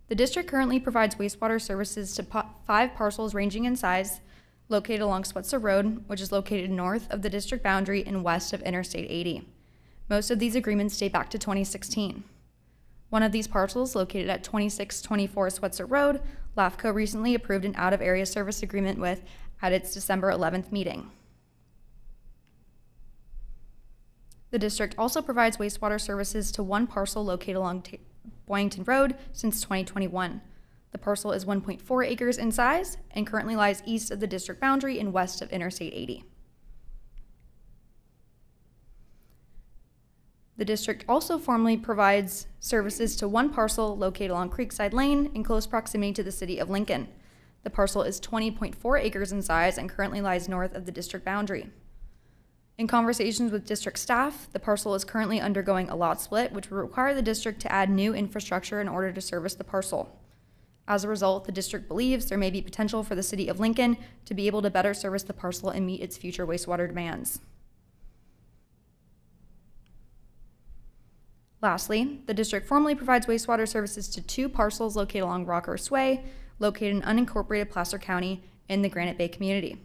The district currently provides wastewater services to 5 parcels ranging in size, located along Swetzer Road, which is located north of the district boundary and west of Interstate 80. Most of these agreements date back to 2016. One of these parcels, located at 2624 Swetzer Road, LAFCO recently approved an out-of-area service agreement with at its December 11th meeting. The district also provides wastewater services to 1 parcel located along Boynton Road since 2021. The parcel is 1.4 acres in size and currently lies east of the district boundary and west of Interstate 80. The district also formally provides services to one parcel located along Creekside Lane in close proximity to the city of Lincoln. The parcel is 20.4 acres in size and currently lies north of the district boundary. In conversations with district staff, the parcel is currently undergoing a lot split, which would require the district to add new infrastructure in order to service the parcel. As a result, the district believes there may be potential for the city of Lincoln to be able to better service the parcel and meet its future wastewater demands. Lastly, the district formally provides wastewater services to two parcels located along Rockhurst Way, located in unincorporated Placer County in the Granite Bay community.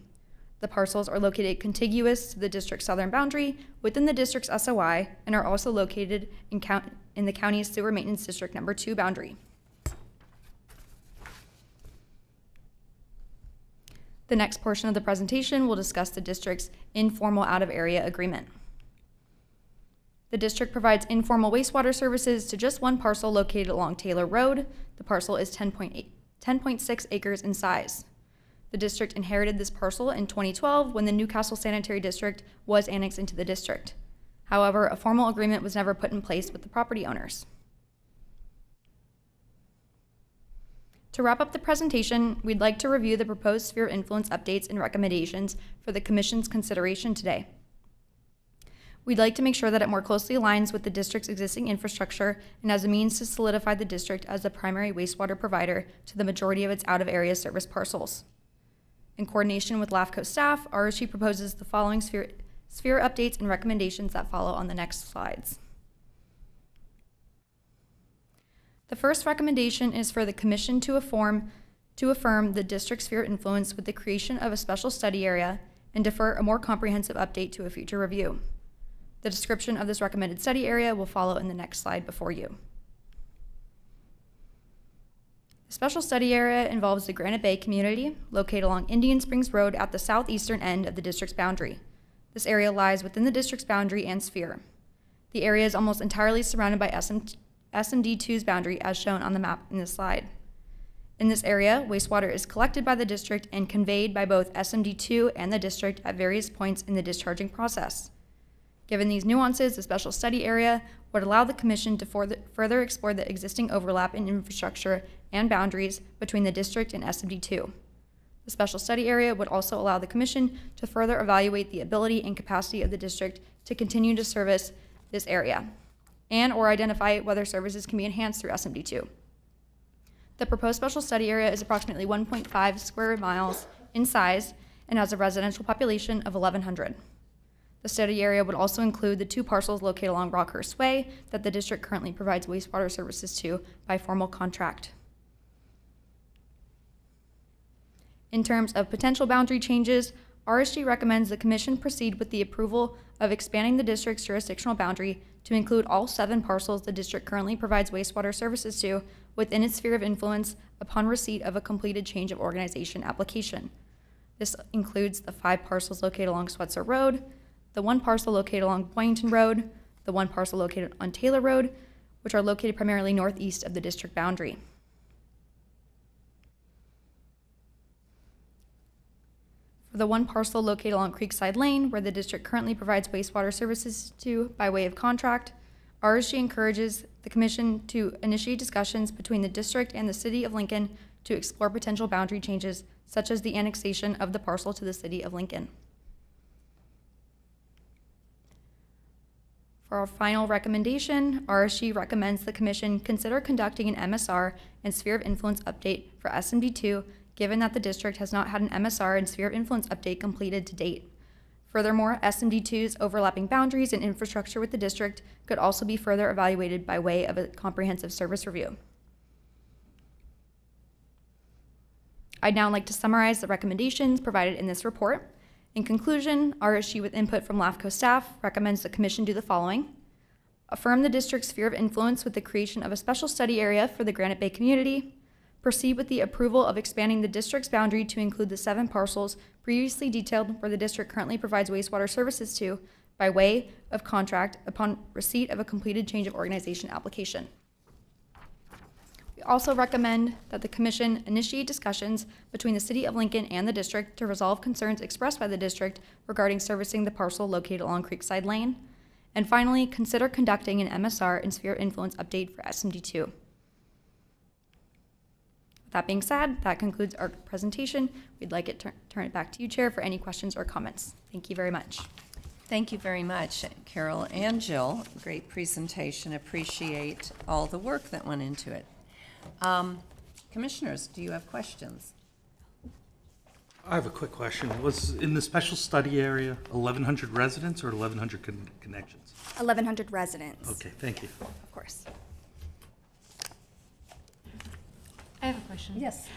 The parcels are located contiguous to the district's southern boundary within the district's SOI and are also located in the county's Sewer Maintenance District Number 2 boundary. The next portion of the presentation will discuss the district's informal out-of-area agreement. The district provides informal wastewater services to just one parcel located along Taylor Road. The parcel is 10.6 acres in size. The district inherited this parcel in 2012 when the Newcastle Sanitary District was annexed into the district. However, a formal agreement was never put in place with the property owners. To wrap up the presentation, we'd like to review the proposed sphere of influence updates and recommendations for the Commission's consideration today. We'd like to make sure that it more closely aligns with the district's existing infrastructure and as a means to solidify the district as the primary wastewater provider to the majority of its out-of-area service parcels. In coordination with LAFCO staff, RSG proposes the following sphere updates and recommendations that follow on the next slides. The first recommendation is for the Commission to affirm the district's sphere of influence with the creation of a special study area and defer a more comprehensive update to a future review. The description of this recommended study area will follow in the next slide before you. The special study area involves the Granite Bay community, located along Indian Springs Road at the southeastern end of the district's boundary. This area lies within the district's boundary and sphere. The area is almost entirely surrounded by SMD2's boundary as shown on the map in this slide. In this area, wastewater is collected by the district and conveyed by both SMD2 and the district at various points in the discharging process. Given these nuances, the special study area would allow the Commission to further explore the existing overlap in infrastructure and boundaries between the district and SMD2. The special study area would also allow the Commission to further evaluate the ability and capacity of the district to continue to service this area, and or identify whether services can be enhanced through SMD2. The proposed special study area is approximately 1.5 square miles in size and has a residential population of 1,100. The study area would also include the two parcels located along Rockhurst Way that the district currently provides wastewater services to by formal contract. In terms of potential boundary changes, RSG recommends the Commission proceed with the approval of expanding the district's jurisdictional boundary to include all 7 parcels the district currently provides wastewater services to within its sphere of influence upon receipt of a completed change of organization application. This includes the 5 parcels located along Swetzer Road, the 1 parcel located along Boynton Road, the 1 parcel located on Taylor Road, which are located primarily northeast of the district boundary. For the 1 parcel located along Creekside Lane, where the district currently provides wastewater services to by way of contract, RSG encourages the Commission to initiate discussions between the district and the City of Lincoln to explore potential boundary changes, such as the annexation of the parcel to the City of Lincoln. For our final recommendation, RSG recommends the Commission consider conducting an MSR and sphere of influence update for SMD2, given that the district has not had an MSR and sphere of influence update completed to date. Furthermore, SMD2's overlapping boundaries and infrastructure with the district could also be further evaluated by way of a comprehensive service review. I'd now like to summarize the recommendations provided in this report. In conclusion, RSG, with input from LAFCO staff, recommends the Commission do the following: affirm the district's sphere of influence with the creation of a special study area for the Granite Bay community, proceed with the approval of expanding the district's boundary to include the 7 parcels previously detailed where the district currently provides wastewater services to by way of contract upon receipt of a completed change of organization application. We also recommend that the Commission initiate discussions between the City of Lincoln and the district to resolve concerns expressed by the district regarding servicing the parcel located along Creekside Lane, And finally, consider conducting an MSR and sphere of influence update for SMD2. With that being said, that concludes our presentation. We'd like it to turn it back to you, Chair, for any questions or comments. Thank you very much. Thank you very much, Carol and Jill. Great presentation. Appreciate all the work that went into it. Commissioners, do you have questions? I have a quick question. Was in the special study area 1,100 residents or 1,100 connections? 1,100 residents. Okay, thank you. Of course. I have a question. Yes.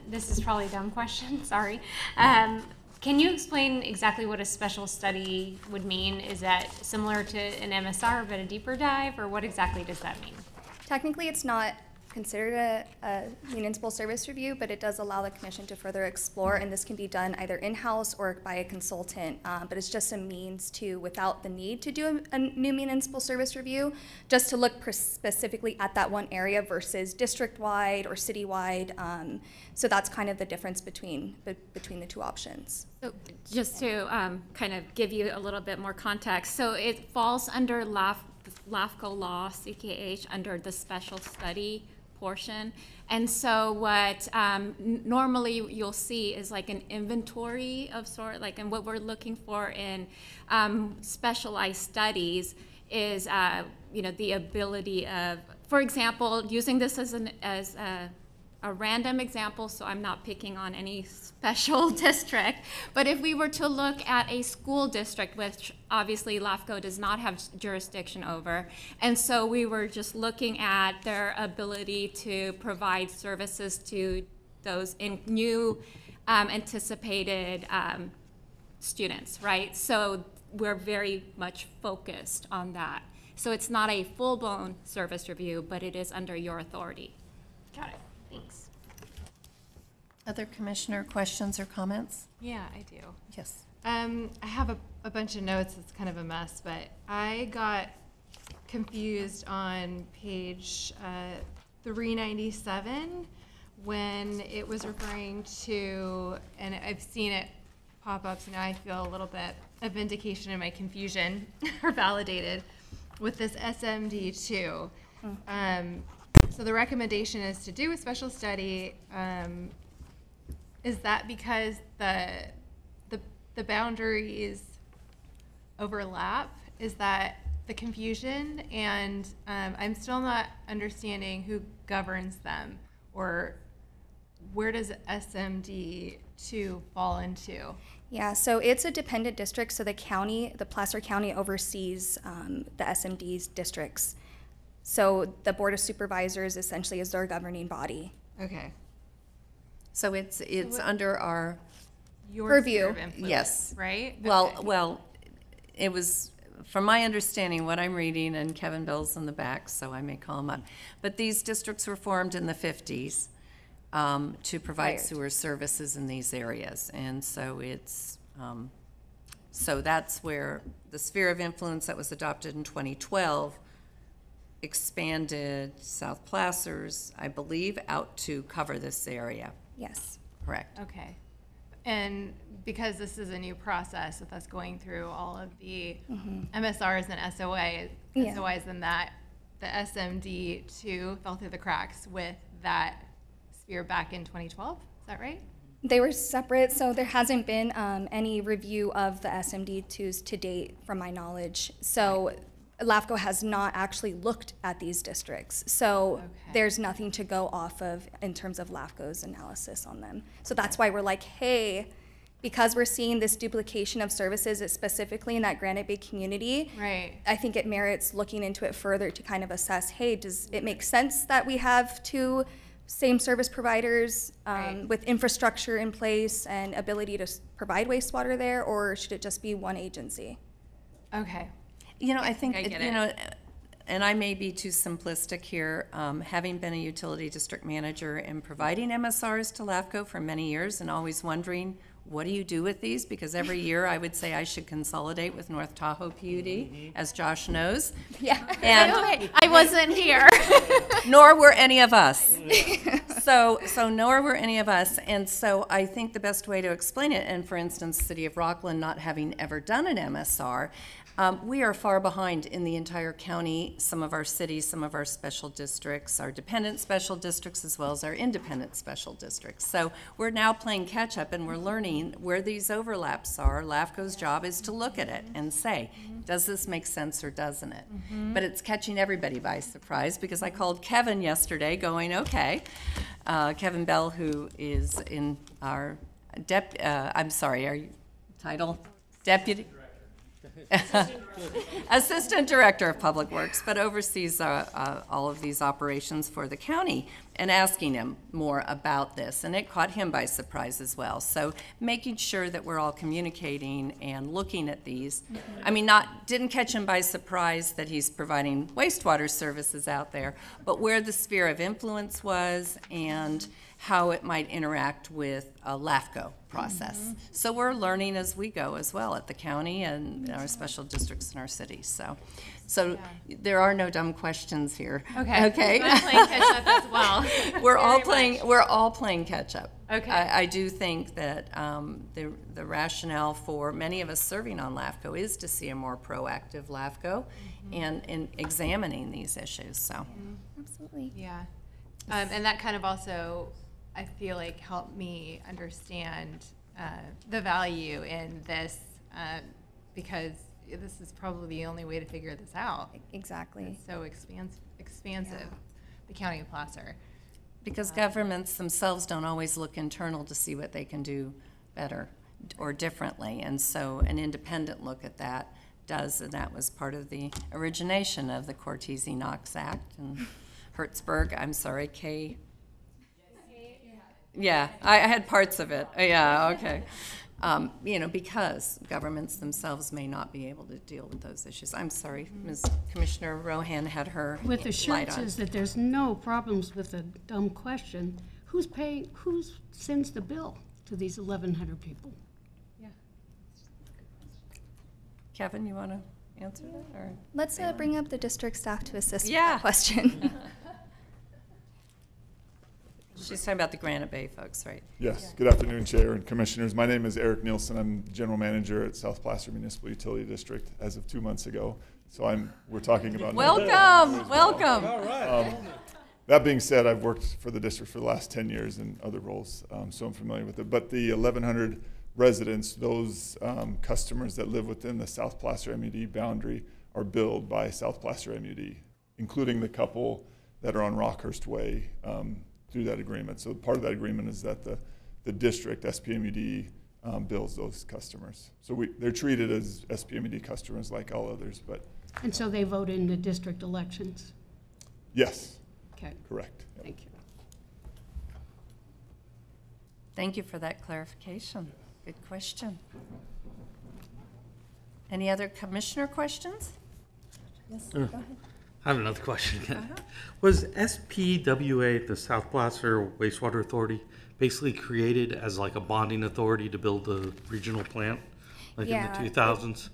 This is probably a dumb question, sorry. Can you explain exactly what a special study would mean? Is that similar to an MSR but a deeper dive, or what exactly does that mean? Technically, it's not considered a municipal service review, but it does allow the commission to further explore, and this can be done either in-house or by a consultant, but it's just a means to, without the need to do a new municipal service review, just to look specifically at that one area versus district-wide or city-wide. So that's kind of the difference between the two options. So just to kind of give you a little bit more context, so it falls under LAFCO law, CKH, under the special study portion. And so what normally you'll see is like an inventory of sort, like, and what we're looking for in specialized studies is, the ability of, for example, using this as a random example, so I'm not picking on any special district, but if we were to look at a school district, which obviously LAFCO does not have jurisdiction over, and so we were just looking at their ability to provide services to those new anticipated students, right? So we're very much focused on that. So it's not a full-blown service review, but it is under your authority. Got it. Thanks. Other commissioner questions or comments? Yeah, I do. Yes. I have a bunch of notes. It's kind of a mess, but I got confused on page 397 when it was referring to, and I've seen it pop up, so now I feel a little bit of vindication in my confusion, or validated, with this SMD2. So the recommendation is to do a special study. Is that because the boundaries overlap? Is that the confusion? And I'm still not understanding who governs them, or where does SMD2 fall into? Yeah, so it's a dependent district, so the county, the Placer County oversees the SMD's districts. So the Board of Supervisors essentially is their governing body. Okay. So it's under our Your purview. sphere of influence, Yes. right? Well, it was, from my understanding, what I'm reading, and Kevin Bill's in the back, so I may call him up, but these districts were formed in the 50s to provide Right. sewer services in these areas. And so it's, so that's where the sphere of influence that was adopted in 2012 expanded South Placers, I believe, out to cover this area. Yes. Correct. Okay. And because this is a new process with us going through all of the MSRs and SOIs, and that the SMD2 fell through the cracks with that sphere back in 2012, is that right? They were separate, so there hasn't been any review of the SMD2s to date, from my knowledge. So LAFCO has not actually looked at these districts. So there's nothing to go off of in terms of LAFCO's analysis on them. So that's why we're like, hey, because we're seeing this duplication of services, specifically in that Granite Bay community, Right. I think it merits looking into it further to kind of assess, hey, does it make sense that we have two same service providers with infrastructure in place and ability to provide wastewater there, or should it just be one agency? Okay. You know, I think, I get you it. know, and I may be too simplistic here, having been a utility district manager and providing MSRs to LAFCO for many years and always wondering, what do you do with these? Because every year I would say I should consolidate with North Tahoe PUD, as Josh knows. Yeah. And I wasn't here. nor were any of us. So nor were any of us. And so I think the best way to explain it, and for instance, City of Rocklin not having ever done an MSR, We are far behind in the entire county, some of our cities, some of our special districts, our dependent special districts, as well as our independent special districts. So we're now playing catch-up, and we're learning where these overlaps are. LAFCO's job is to look at it and say, does this make sense or doesn't it? But it's catching everybody by surprise, because I called Kevin yesterday going, okay, Kevin Bell, who is in our our title? Deputy? Assistant Director of Public Works, but oversees all of these operations for the county, and asking him more about this, and it caught him by surprise as well. So making sure that we're all communicating and looking at these. I mean, didn't catch him by surprise that he's providing wastewater services out there, but where the sphere of influence was and how it might interact with a LAFCO process. So we're learning as we go as well at the county and our special districts in our cities. So there are no dumb questions here. Okay. I'm playing catch up as well. We're all playing catch up. Okay. I do think that the rationale for many of us serving on LAFCO is to see a more proactive LAFCO and in examining these issues. So Absolutely. Yeah. And that kind of also, I feel like, helped me understand the value in this, because this is probably the only way to figure this out. Exactly. It's so expansive, the County of Placer. because governments themselves don't always look internal to see what they can do better or differently, and so an independent look at that does, and that was part of the origination of the Cortese-Knox Act and Hertzberg, I'm sorry, K. Yeah, I had parts of it. Yeah, okay. You know, because governments themselves may not be able to deal with those issues. I'm sorry, Ms. Commissioner Rohan had her With light on. assurances that there's no problems with a dumb question, who sends the bill to these 1,100 people? Kevin, you want to answer that? Or Let's bring up the district staff to assist with Yeah. that question. She's talking about the Granite Bay folks, right? Yes. Good afternoon, Chair and Commissioners. My name is Eric Nielsen. I'm General Manager at South Placer Municipal Utility District as of 2 months ago. So we're talking about... Welcome, welcome. That being said, I've worked for the district for the last 10 years in other roles, so I'm familiar with it. But the 1,100 residents, those customers that live within the South Placer MUD boundary are billed by South Placer MUD, including the couple that are on Rockhurst Way, through that agreement. So part of that agreement is that the district, SPMUD, bills those customers. So they're treated as SPMUD customers like all others, but... And so they vote in the district elections? Yes. Okay. Correct. Yep. Thank you. Thank you for that clarification. Good question. Any other commissioner questions? Yes, go ahead. I have another question. Was SPWA, the South Placer Wastewater Authority, basically created as like a bonding authority to build the regional plant, like in the 2000s?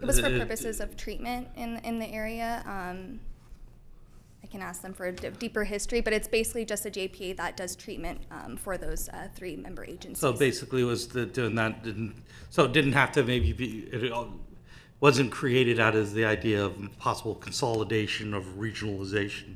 It was for purposes of treatment in the area. I can ask them for a deeper history, but it's basically just a JPA that does treatment for those 3 member agencies. So basically it was doing that, so it didn't have to maybe be, it wasn't created out as the idea of possible consolidation of regionalization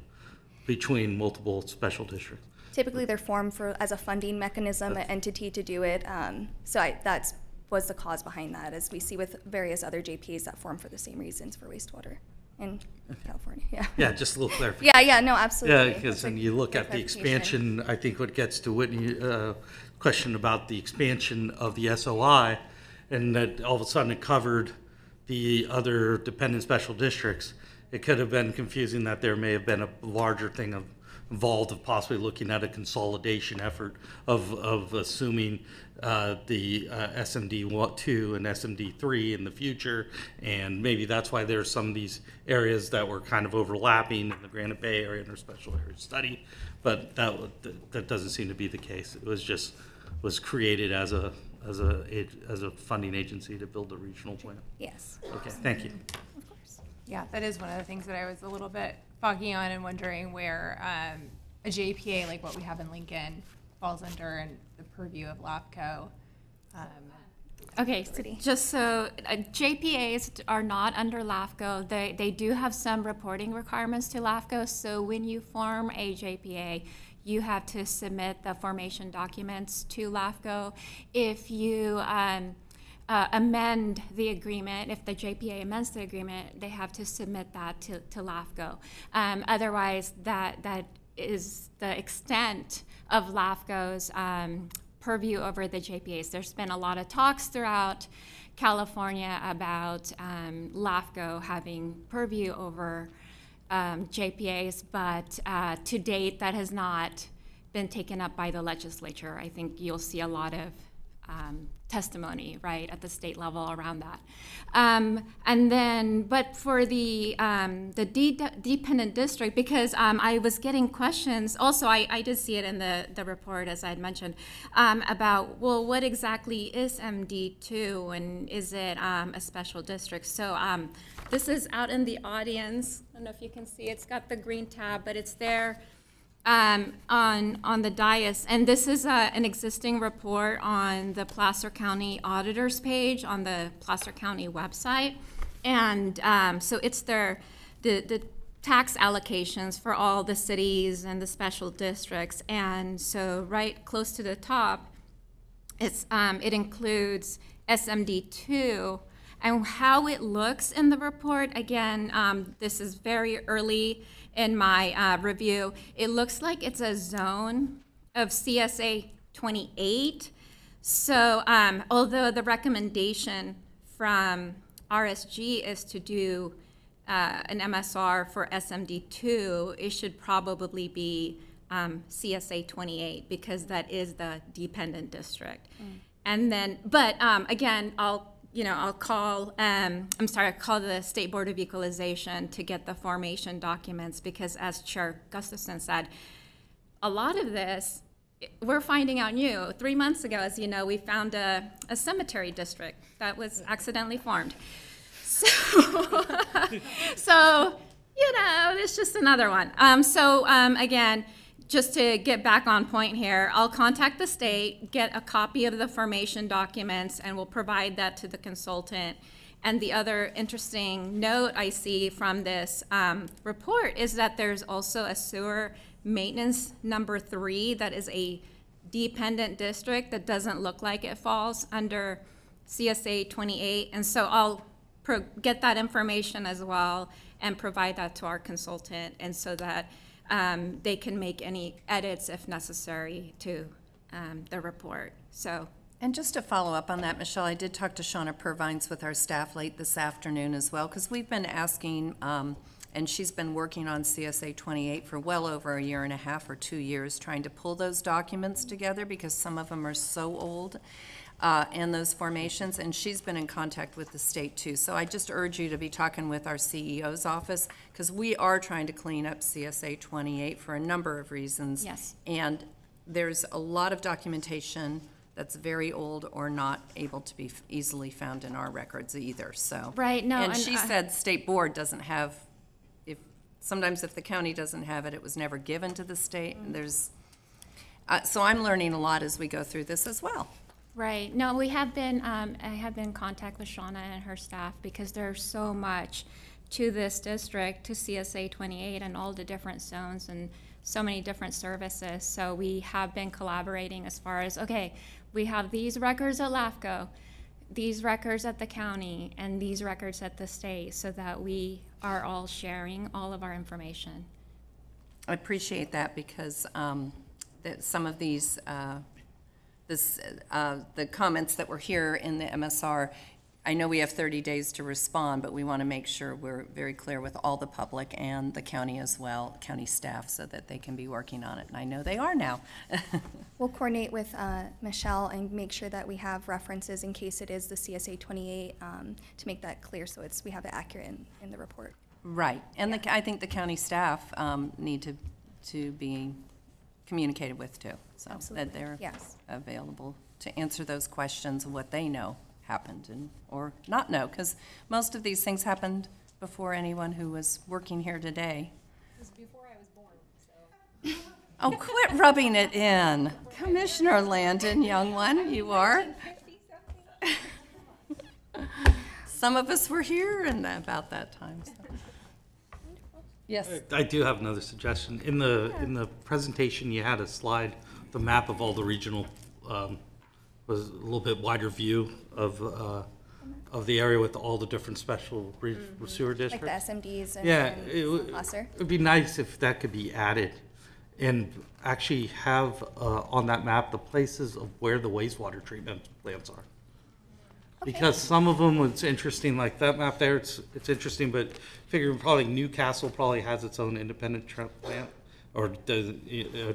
between multiple special districts. Typically, they're formed as a funding mechanism, an entity to do it. That was the cause behind that, as we see with various other JPAs that form for the same reasons for wastewater in California. Yeah. Yeah, just a little clarification. Yeah, no, absolutely. Yeah, because when you look at the expansion, I think what gets to Whitney's question about the expansion of the SOI, and that all of a sudden it covered the other dependent special districts, it could have been confusing that there may have been a larger thing involved of possibly looking at a consolidation effort of assuming the SMD2 and SMD3 in the future, and maybe that's why there's some of these areas that were kind of overlapping in the Granite Bay area in our special area study, but that doesn't seem to be the case. It was created as a funding agency to build a regional plant. Yes. Okay, thank you. Of course. Yeah, that is one of the things that I was a little bit foggy on and wondering where a JPA like what we have in Lincoln falls under and the purview of LAFCO. Okay, so just so JPAs are not under LAFCO. They do have some reporting requirements to LAFCO. So when you form a JPA, you have to submit the formation documents to LAFCO. If you amend the agreement, if the JPA amends the agreement, they have to submit that to LAFCO. Otherwise, that is the extent of LAFCO's purview over the JPAs. There's been a lot of talks throughout California about LAFCO having purview over JPAs, but to date that has not been taken up by the legislature. I think you'll see a lot of testimony, right, at the state level around that. And then, but for the dependent district, because I was getting questions, also I did see it in the report, as I had mentioned, about, well, what exactly is MD2 and is it a special district? So this is out in the audience. I don't know if you can see, it's got the green tab, but it's there on the dais, and this is an existing report on the Placer County Auditor's page on the Placer County website, and so it's the tax allocations for all the cities and the special districts, and so right close to the top, it includes SMD2. And how it looks in the report, again, this is very early in my review. It looks like it's a zone of CSA 28. So although the recommendation from RSG is to do an MSR for SMD2, it should probably be CSA 28 because that is the dependent district. And then, but again, I'll call the State Board of Equalization to get the formation documents because, as Chair Gustafson said, a lot of this we're finding out new. 3 months ago, as you know, we found a cemetery district that was accidentally formed. So, it's just another one. Again, just to get back on point here, I'll contact the state, get a copy of the formation documents, and we'll provide that to the consultant. And the other interesting note I see from this report is that there's also a sewer maintenance number 3 that is a dependent district that doesn't look like it falls under CSA 28. And so I'll get that information as well and provide that to our consultant, and so that they can make any edits if necessary to the report. And just to follow up on that, Michelle, I did talk to Shauna Purvines with our staff late this afternoon as well, because we've been asking, and she's been working on CSA 28 for well over 1.5 years or 2 years, trying to pull those documents together because some of them are so old, and those formations, and she's been in contact with the state too. So I just urge you to be talking with our CEO's office, because we are trying to clean up CSA 28 for a number of reasons. Yes. And there's a lot of documentation that's very old or not able to be easily found in our records either. So right, no, and she said state board doesn't have. Sometimes if the county doesn't have it, it was never given to the state. And there's so I'm learning a lot as we go through this as well. Right. No, we have been. I have been in contact with Shauna and her staff because there's so much to this district, to CSA 28, and all the different zones and so many different services. So we have been collaborating as far as, okay, we have these records at LAFCO, these records at the county, and these records at the state, so that we are all sharing all of our information. I appreciate that because that some of these, the comments that were here in the MSR, I know we have 30 days to respond, but we want to make sure we're very clear with all the public and the county as well, county staff, so that they can be working on it. And I know they are now. We'll coordinate with Michelle and make sure that we have references in case it is the CSA 28 to make that clear, so we have it accurate in the report. Right, and yeah. I think the county staff need to be communicated with too, so absolutely. That they're yes. available to answer those questions of what they know happened and or not know, because most of these things happened before anyone who was working here today. It was before I was born, so. Oh, quit rubbing it in. Commissioner Landon, young one, you are. Some of us were here and about that time. So. Yes. I do have another suggestion. In the presentation, you had a slide, the map of all the regional, was a little bit wider view of the area with all the different special sewer districts. Like the SMDs and, yeah, and it would be nice if that could be added and actually have on that map the places of where the wastewater treatment plants are. Okay. Because some of them, it's interesting, like that map there, it's interesting, but figure probably Newcastle probably has its own independent plant, or does,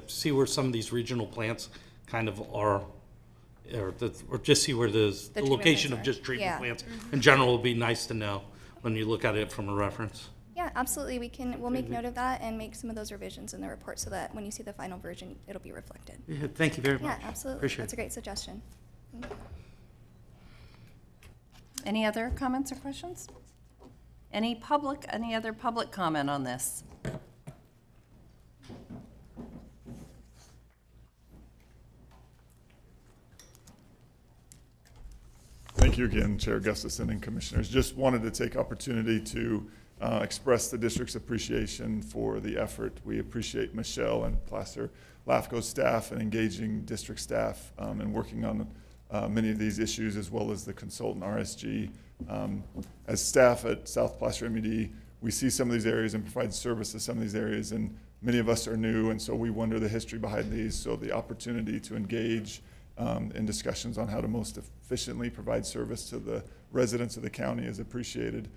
see where some of these regional plants kind of are, or just see where the location of just treatment plants in general would be nice to know when you look at it from a reference. Yeah, absolutely. We'll make note of that and make some of those revisions in the report so that when you see the final version, it'll be reflected. Yeah, thank you very much. Yeah, absolutely. Appreciate That's a great suggestion. Any other comments or questions? Any other public comment on this? Thank you again, Chair Gustafson and Commissioners. Just wanted to take opportunity to express the district's appreciation for the effort. We appreciate Michelle and Placer LAFCO staff and engaging district staff and working on many of these issues, as well as the consultant RSG. As staff at South Placer MED, we see some of these areas and provide service to some of these areas, and many of us are new, and so we wonder the history behind these. So the opportunity to engage in discussions on how to most efficiently provide service to the residents of the county is appreciated.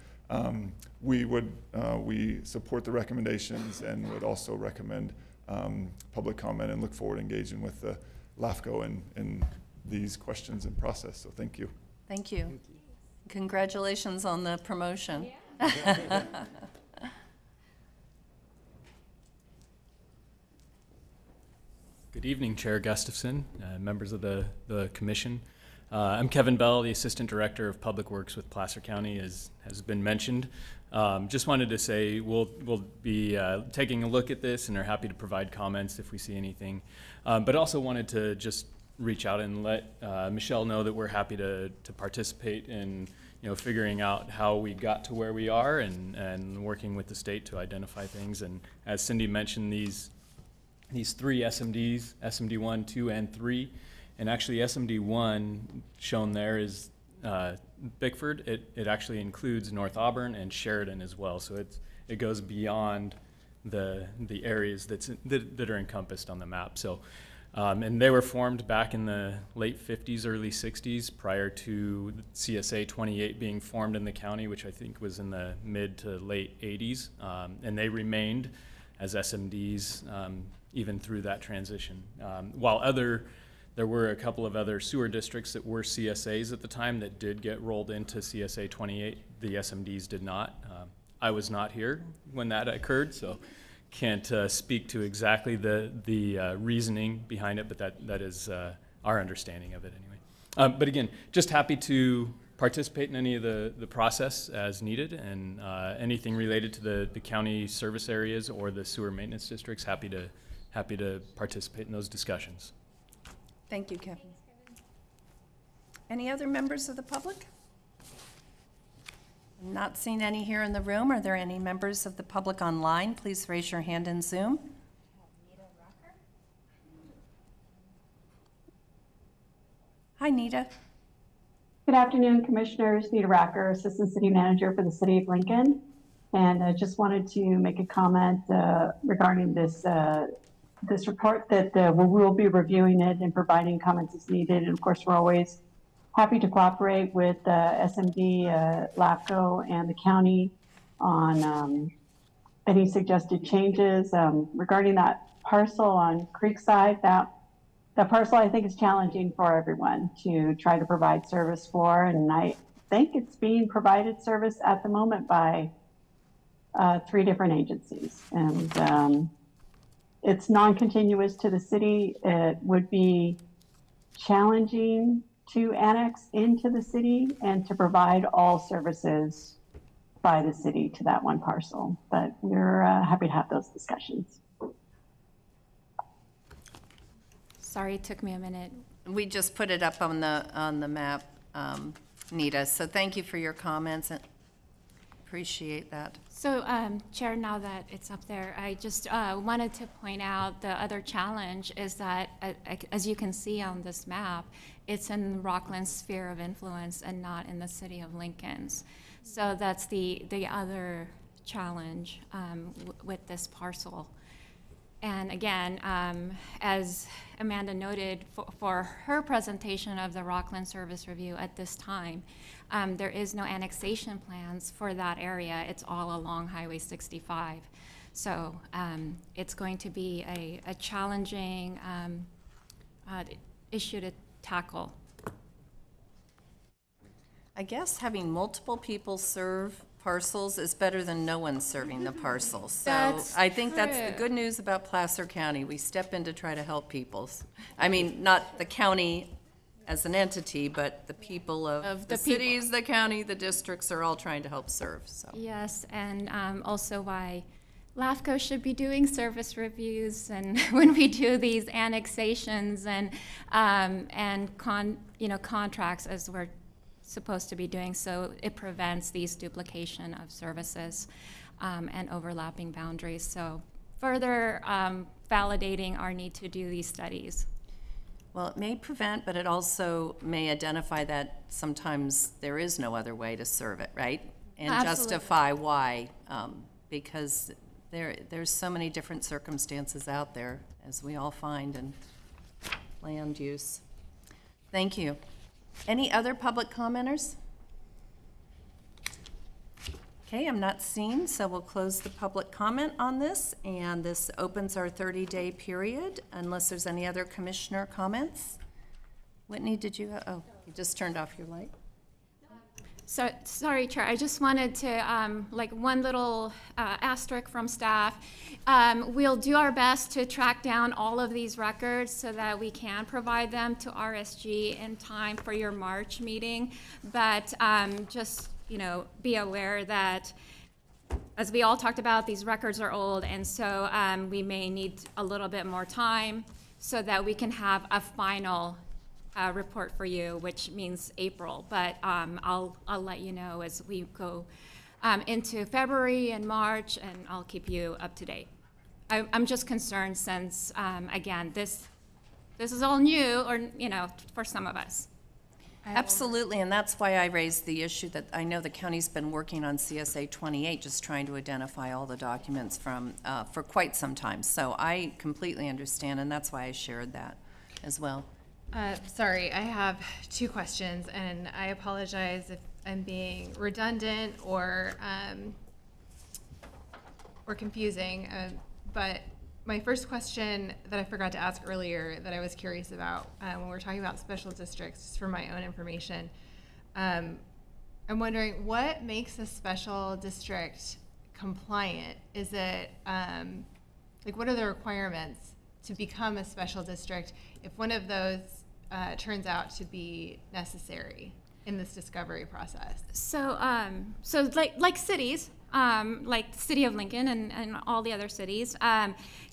We support the recommendations and would also recommend public comment and look forward to engaging with the LAFCO in these questions and process. So thank you. Thank you. Congratulations on the promotion. Yeah. Good evening, Chair Gustafson, members of the Commission. I'm Kevin Bell, the Assistant Director of Public Works with Placer County, as has been mentioned. Just wanted to say we'll be taking a look at this and are happy to provide comments if we see anything. But also wanted to just reach out and let Michelle know that we're happy to participate in figuring out how we got to where we are and working with the state to identify things. And as Cindy mentioned, these three SMDs, SMD 1, 2, and 3, and actually SMD 1 shown there is Bickford. It actually includes North Auburn and Sheridan as well, so it goes beyond the areas that are encompassed on the map. So, and they were formed back in the late 50s, early 60s, prior to CSA 28 being formed in the county, which I think was in the mid to late 80s, and they remained as SMDs even through that transition. While there were a couple of other sewer districts that were CSAs at the time that did get rolled into CSA 28, the SMDs did not. I was not here when that occurred, so can't speak to exactly the reasoning behind it, but that is our understanding of it anyway. But again, just happy to participate in any of the process as needed, and anything related to the county service areas or the sewer maintenance districts, happy to participate in those discussions. Thank you, Kevin. Any other members of the public? I'm not seeing any here in the room. Are there any members of the public online? Please raise your hand in Zoom. Hi, Nita. Good afternoon, Commissioners. Nita Racker, Assistant City Manager for the City of Lincoln. And I just wanted to make a comment regarding this report that we will be reviewing it and providing comments as needed. And of course, we're always happy to cooperate with SMD, LAFCO, and the county on any suggested changes. Regarding that parcel on Creekside, that parcel I think is challenging for everyone to try to provide service for, and I think it's being provided service at the moment by 3 different agencies. And it's non-continuous to the city. It would be challenging to annex into the city and to provide all services by the city to that one parcel. But we're happy to have those discussions. Sorry, it took me a minute. We just put it up on the map. Nita. So thank you for your comments, and appreciate that. So, Chair, now that it's up there, I just wanted to point out the other challenge is that, as you can see on this map, it's in Rocklin's sphere of influence and not in the city of Lincoln's. So that's the other challenge with this parcel. And again, as Amanda noted, for her presentation of the Rocklin Service Review at this time, there is no annexation plans for that area. It's all along Highway 65. So it's going to be a challenging issue to tackle. I guess having multiple people serve parcels is better than no one serving the parcels. So That's I think that's the true. good news about Placer County. We step in to try to help people. I mean, not the county as an entity, but the people of the cities, the county, the districts are all trying to help serve. So Yes, and also why LAFCO should be doing service reviews, and when we do these annexations and contracts as we're supposed to be doing, so it prevents these duplication of services and overlapping boundaries. So further validating our need to do these studies. well, it may prevent, but it also may identify that sometimes there is no other way to serve it, right? And Absolutely. justify why, because there's so many different circumstances out there, as we all find in land use. Thank you. Any other public commenters? Okay, I'm not seeing, so we'll close the public comment on this, and this opens our 30-day period, unless there's any other commissioner comments. Whitney, did you, oh, you just turned off your light? So, sorry, Chair, I just wanted to, like, one little asterisk from staff. We'll do our best to track down all of these records so that we can provide them to RSG in time for your March meeting. But just, be aware that, as we all talked about, these records are old, and so we may need a little bit more time so that we can have a final report for you, which means April, but I'll let you know as we go into February and March, and I'll keep you up to date. I'm just concerned since, again, this is all new, or for some of us. Absolutely, and that's why I raised the issue that I know the county's been working on CSA 28, just trying to identify all the documents from for quite some time. So I completely understand, and that's why I shared that as well. Sorry, I have two questions, and I apologize if I'm being redundant or confusing. But my first question that I forgot to ask earlier that I was curious about when we're talking about special districts, just for my own information, I'm wondering what makes a special district compliant? Is it like what are the requirements to become a special district if one of those turns out to be necessary in this discovery process? So, like cities, like the city of Lincoln and all the other cities,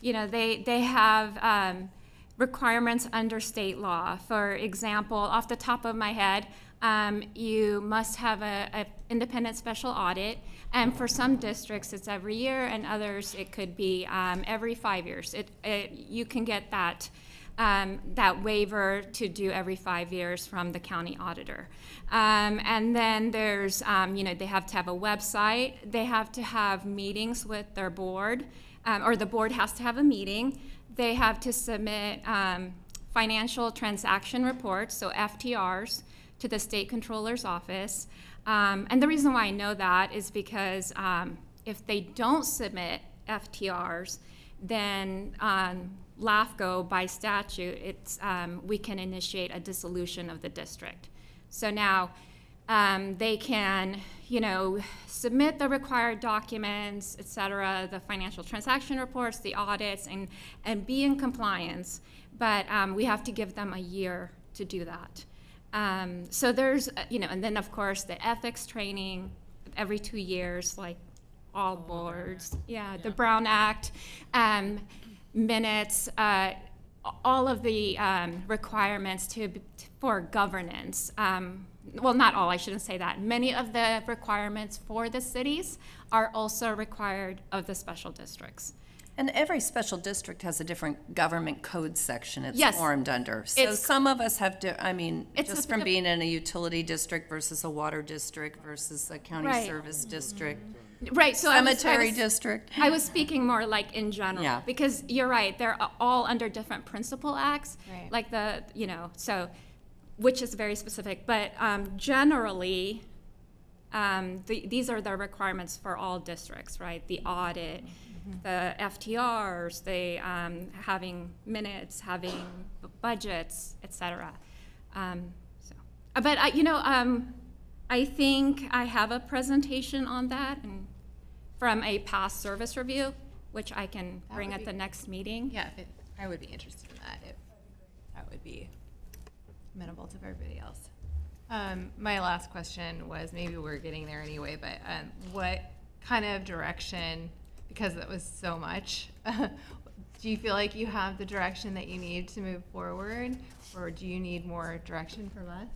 they have requirements under state law. For example, off the top of my head, you must have a independent special audit, and for some districts it's every year, and others it could be every 5 years. You can get that waiver to do every 5 years from the county auditor. And then there's, they have to have a website. They have to have meetings with their board, or the board has to have a meeting. They have to submit financial transaction reports, so FTRs, to the state controller's office. And the reason why I know that is because if they don't submit FTRs, then LAFCO, by statute, we can initiate a dissolution of the district. So now they can, submit the required documents, et cetera, the financial transaction reports, the audits, and be in compliance. But we have to give them a year to do that. So there's, and then of course the ethics training every 2 years, like all boards. Yeah, the Brown Act. Minutes, all of the requirements for governance, well, not all, I shouldn't say that. Many of the requirements for the cities are also required of the special districts. And every special district has a different government code section it's Yes. formed under. So It's- some of us have to, It's just a- from being in a utility district versus a water district versus a county Right. service district. Right, so Cemetery district. I was speaking more like in general. Yeah. Because you're right, they're all under different principal acts. Right. Like so, which is very specific. But generally, these are the requirements for all districts, right? The audit, the FTRs, the having minutes, having budgets, et cetera. But I think I have a presentation on that and from a past service review, which I can bring at the next meeting. Yeah, I would be interested in that if that would be amenable to everybody else. My last question was, maybe we're getting there anyway, but what kind of direction, because that was so much, do you feel like you have the direction that you need to move forward, or do you need more direction from us?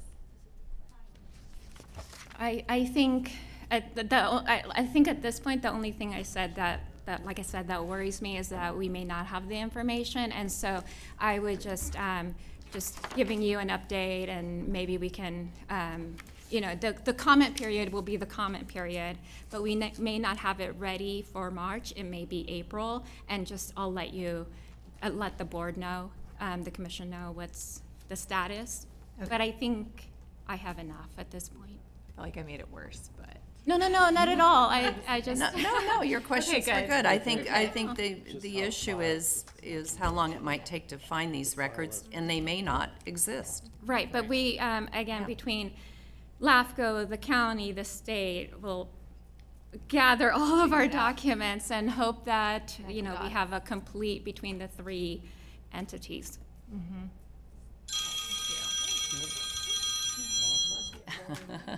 I think I think at this point the only thing I said that like I said that worries me is that we may not have the information, and so I would just giving you an update, and maybe we can the comment period will be the comment period, but we may not have it ready for March. It may be April, and just I'll let the board know, the commission know what's the status. Okay. But I think I have enough at this point. I feel like I made it worse, but. No, not at all. I just No, your questions Okay, are good. good. I think the issue is how long it might take to find these records, and they may not exist. Right, but we again between LAFCO, the county, the state will gather all of our documents and hope that we have a complete between the three entities.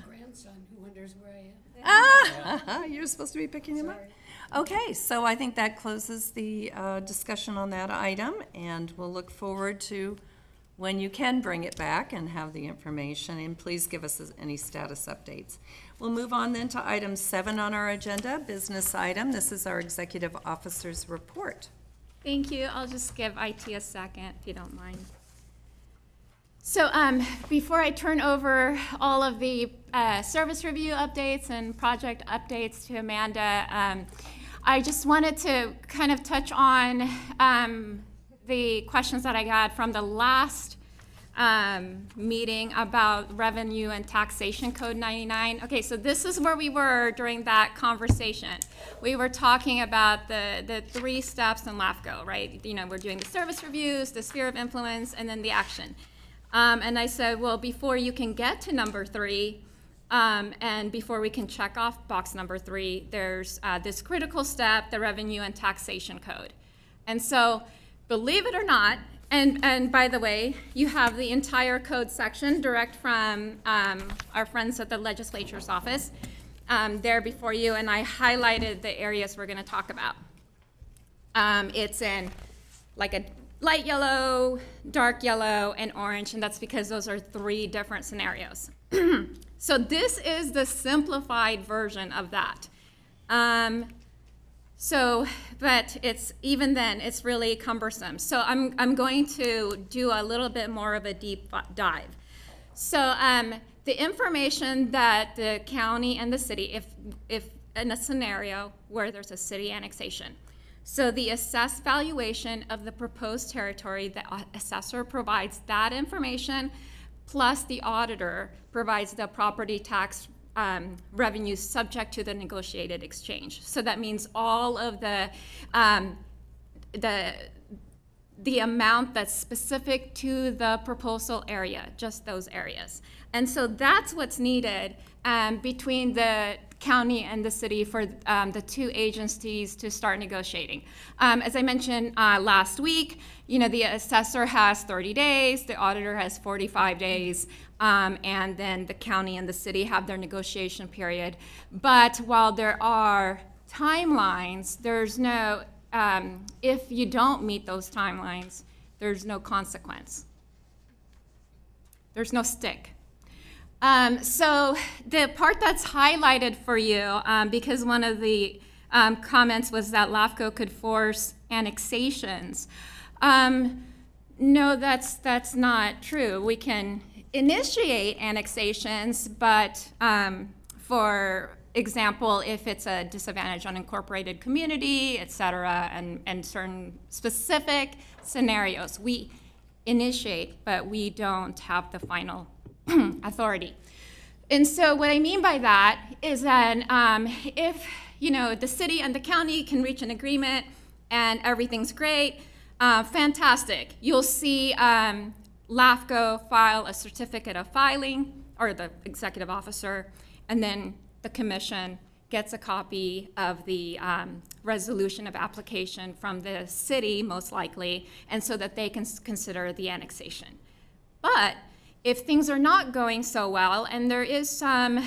Grandson who wonders where I am. You're supposed to be picking him up? Okay, so I think that closes the discussion on that item, and we'll look forward to when you can bring it back and have the information, and please give us any status updates. We'll move on then to item 7 on our agenda, business item. This is our executive officer's report. Thank you. I'll just give IT a second, if you don't mind. So before I turn over all of the service review updates and project updates to Amanda, I just wanted to kind of touch on the questions that I got from the last meeting about revenue and taxation code 99. Okay, so this is where we were during that conversation. We were talking about the 3 steps in LAFCO, right? We're doing the service reviews, the sphere of influence, and then the action. And I said, well, before you can get to number 3, and before we can check off box number 3, there's this critical step, the revenue and taxation code. And so, believe it or not, and by the way, you have the entire code section direct from our friends at the legislature's office there before you, and I highlighted the areas we're going to talk about. It's in like a light yellow, dark yellow, and orange, and that's because those are 3 different scenarios. So this is the simplified version of that. But it's even then, it's really cumbersome. So I'm going to do a little bit more of a deep dive. So the information that the county and the city, if in a scenario where there's a city annexation, so the assessed valuation of the proposed territory, the assessor provides that information, plus the auditor provides the property tax revenues subject to the negotiated exchange. So that means all of the amount that's specific to the proposal area, just those areas. And so that's what's needed between the county and the city for the 2 agencies to start negotiating. As I mentioned last week, the assessor has 30 days, the auditor has 45 days, and then the county and the city have their negotiation period. But while there are timelines, there's no, if you don't meet those timelines, there's no consequence. There's no stick. So the part that's highlighted for you, because one of the comments was that LAFCO could force annexations. No, that's not true. We can initiate annexations, but for example, if it's a disadvantaged unincorporated community, et cetera, and certain specific scenarios, we initiate, but we don't have the final authority. And so what I mean by that is that if the city and the county can reach an agreement and everything's great, fantastic. You'll see LAFCO file a certificate of filing, or the executive officer, and then the commission gets a copy of the resolution of application from the city, most likely, and so that they can consider the annexation. But if things are not going so well, and there is some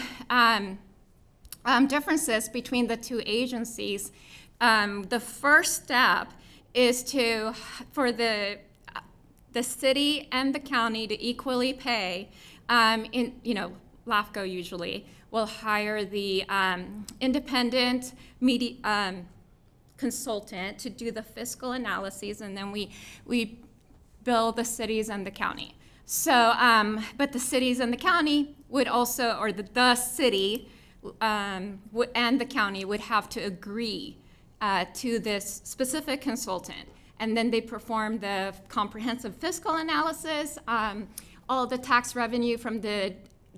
differences between the two agencies, the first step is for the city and the county to equally pay. LAFCO usually will hire the independent consultant to do the fiscal analyses, and then we bill the cities and the county. So, but the cities and the county would also, or the city and the county would have to agree to this specific consultant. And then they perform the comprehensive fiscal analysis. All the tax revenue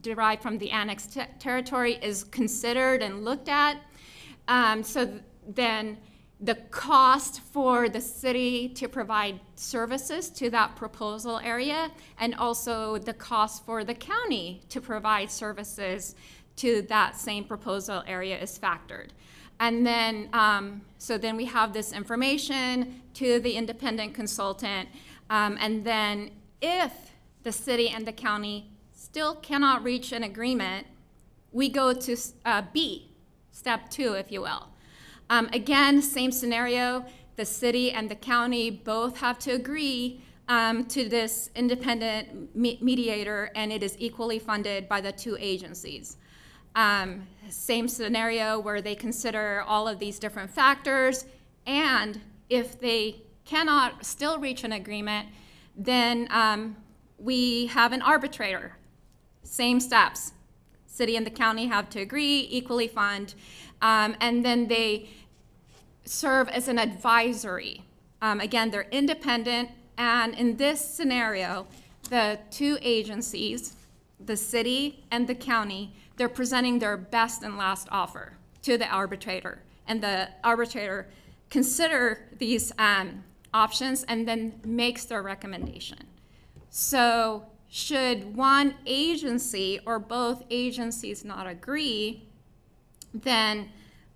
derived from the annexed territory is considered and looked at. So then the cost for the city to provide services to that proposal area, and also the cost for the county to provide services to that same proposal area is factored. And then, so then we have this information to the independent consultant, and then if the city and the county still cannot reach an agreement, we go to B, step 2, if you will. Again, same scenario, the city and the county both have to agree to this independent mediator, and it is equally funded by the two agencies. Same scenario where they consider all of these different factors, and if they cannot still reach an agreement, then we have an arbitrator. Same steps. City and the county have to agree, equally fund, and then they serve as an advisory. Again, they're independent, and in this scenario, the two agencies, the city and the county, they're presenting their best and last offer to the arbitrator, and the arbitrator consider these options and then makes their recommendation. So should one agency or both agencies not agree, then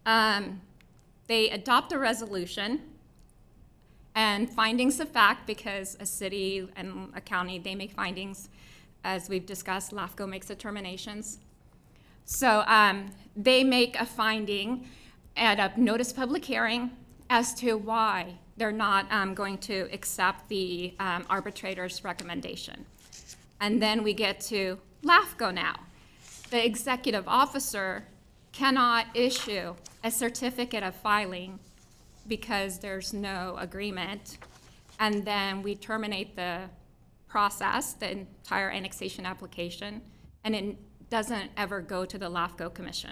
they adopt a resolution and findings of fact, because a city and a county, they make findings. As we've discussed, LAFCO makes determinations. So they make a finding at a notice public hearing as to why they're not going to accept the arbitrator's recommendation. And then we get to LAFCO now. The executive officer cannot issue a certificate of filing because there's no agreement. And then we terminate the process, the entire annexation application, and it doesn't ever go to the LAFCO Commission.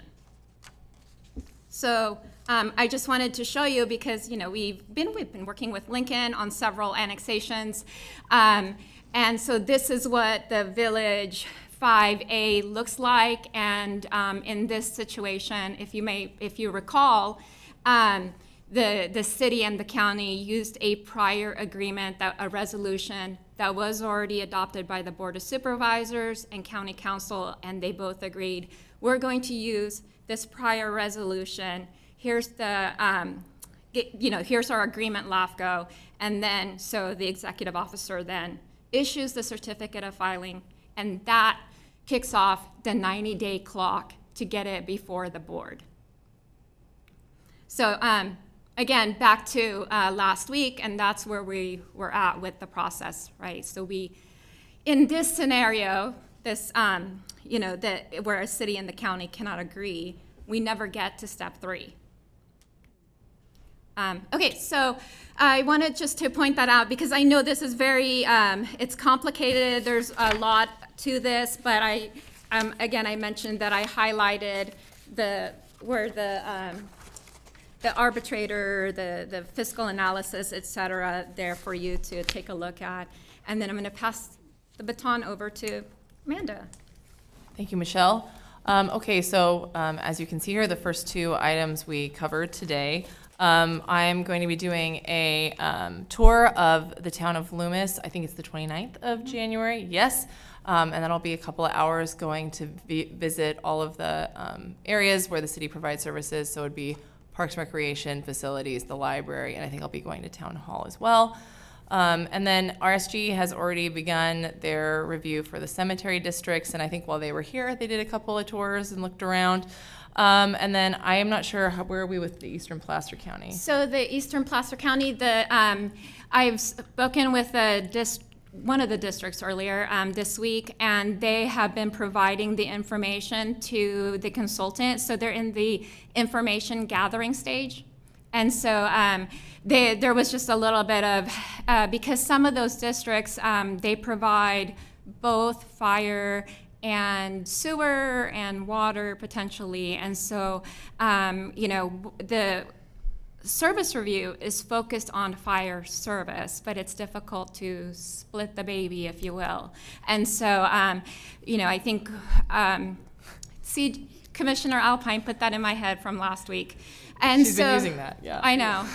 So I just wanted to show you, because we've been working with Lincoln on several annexations, and so this is what the Village 5A looks like. And in this situation, if you recall, the city and the county used a prior agreement, a resolution that was already adopted by the Board of Supervisors and County Council, and they both agreed, we're going to use this prior resolution. Here's the, here's our agreement, LAFCO, and then so the executive officer then issues the certificate of filing, and that kicks off the 90-day clock to get it before the board. So again, back to last week, and that's where we were at with the process, right? So in this scenario, this, you know, that where a city and the county cannot agree, we never get to step 3. Okay, so I wanted just to point that out because I know this is very, it's complicated. There's a lot to this, but again, I mentioned that I highlighted where the arbitrator, the fiscal analysis, et cetera, there for you to take a look at. And then I'm going to pass the baton over to Amanda. Thank you, Michelle. Okay, so as you can see here, the first 2 items we covered today. I'm going to be doing a tour of the town of Loomis. I think it's the 29th of January, yes. And that'll be a couple of hours going to visit all of the areas where the city provides services. So it'd be Parks and Recreation, facilities, the library, and I think I'll be going to Town Hall as well. And then RSG has already begun their review for the cemetery districts, and I think while they were here, they did a couple of tours and looked around. And then I am not sure, where are we with the Eastern Placer County? So the Eastern Placer County, I've spoken with one of the districts earlier this week, and they have been providing the information to the consultant. So they're in the information gathering stage. And so there was just a little bit of, because some of those districts, they provide both fire and sewer and water potentially. And so, you know, the service review is focused on fire service, but it's difficult to split the baby, if you will. And so, you know, I think, Commissioner Alpine put that in my head from last week. And She's been using that, yeah. I know.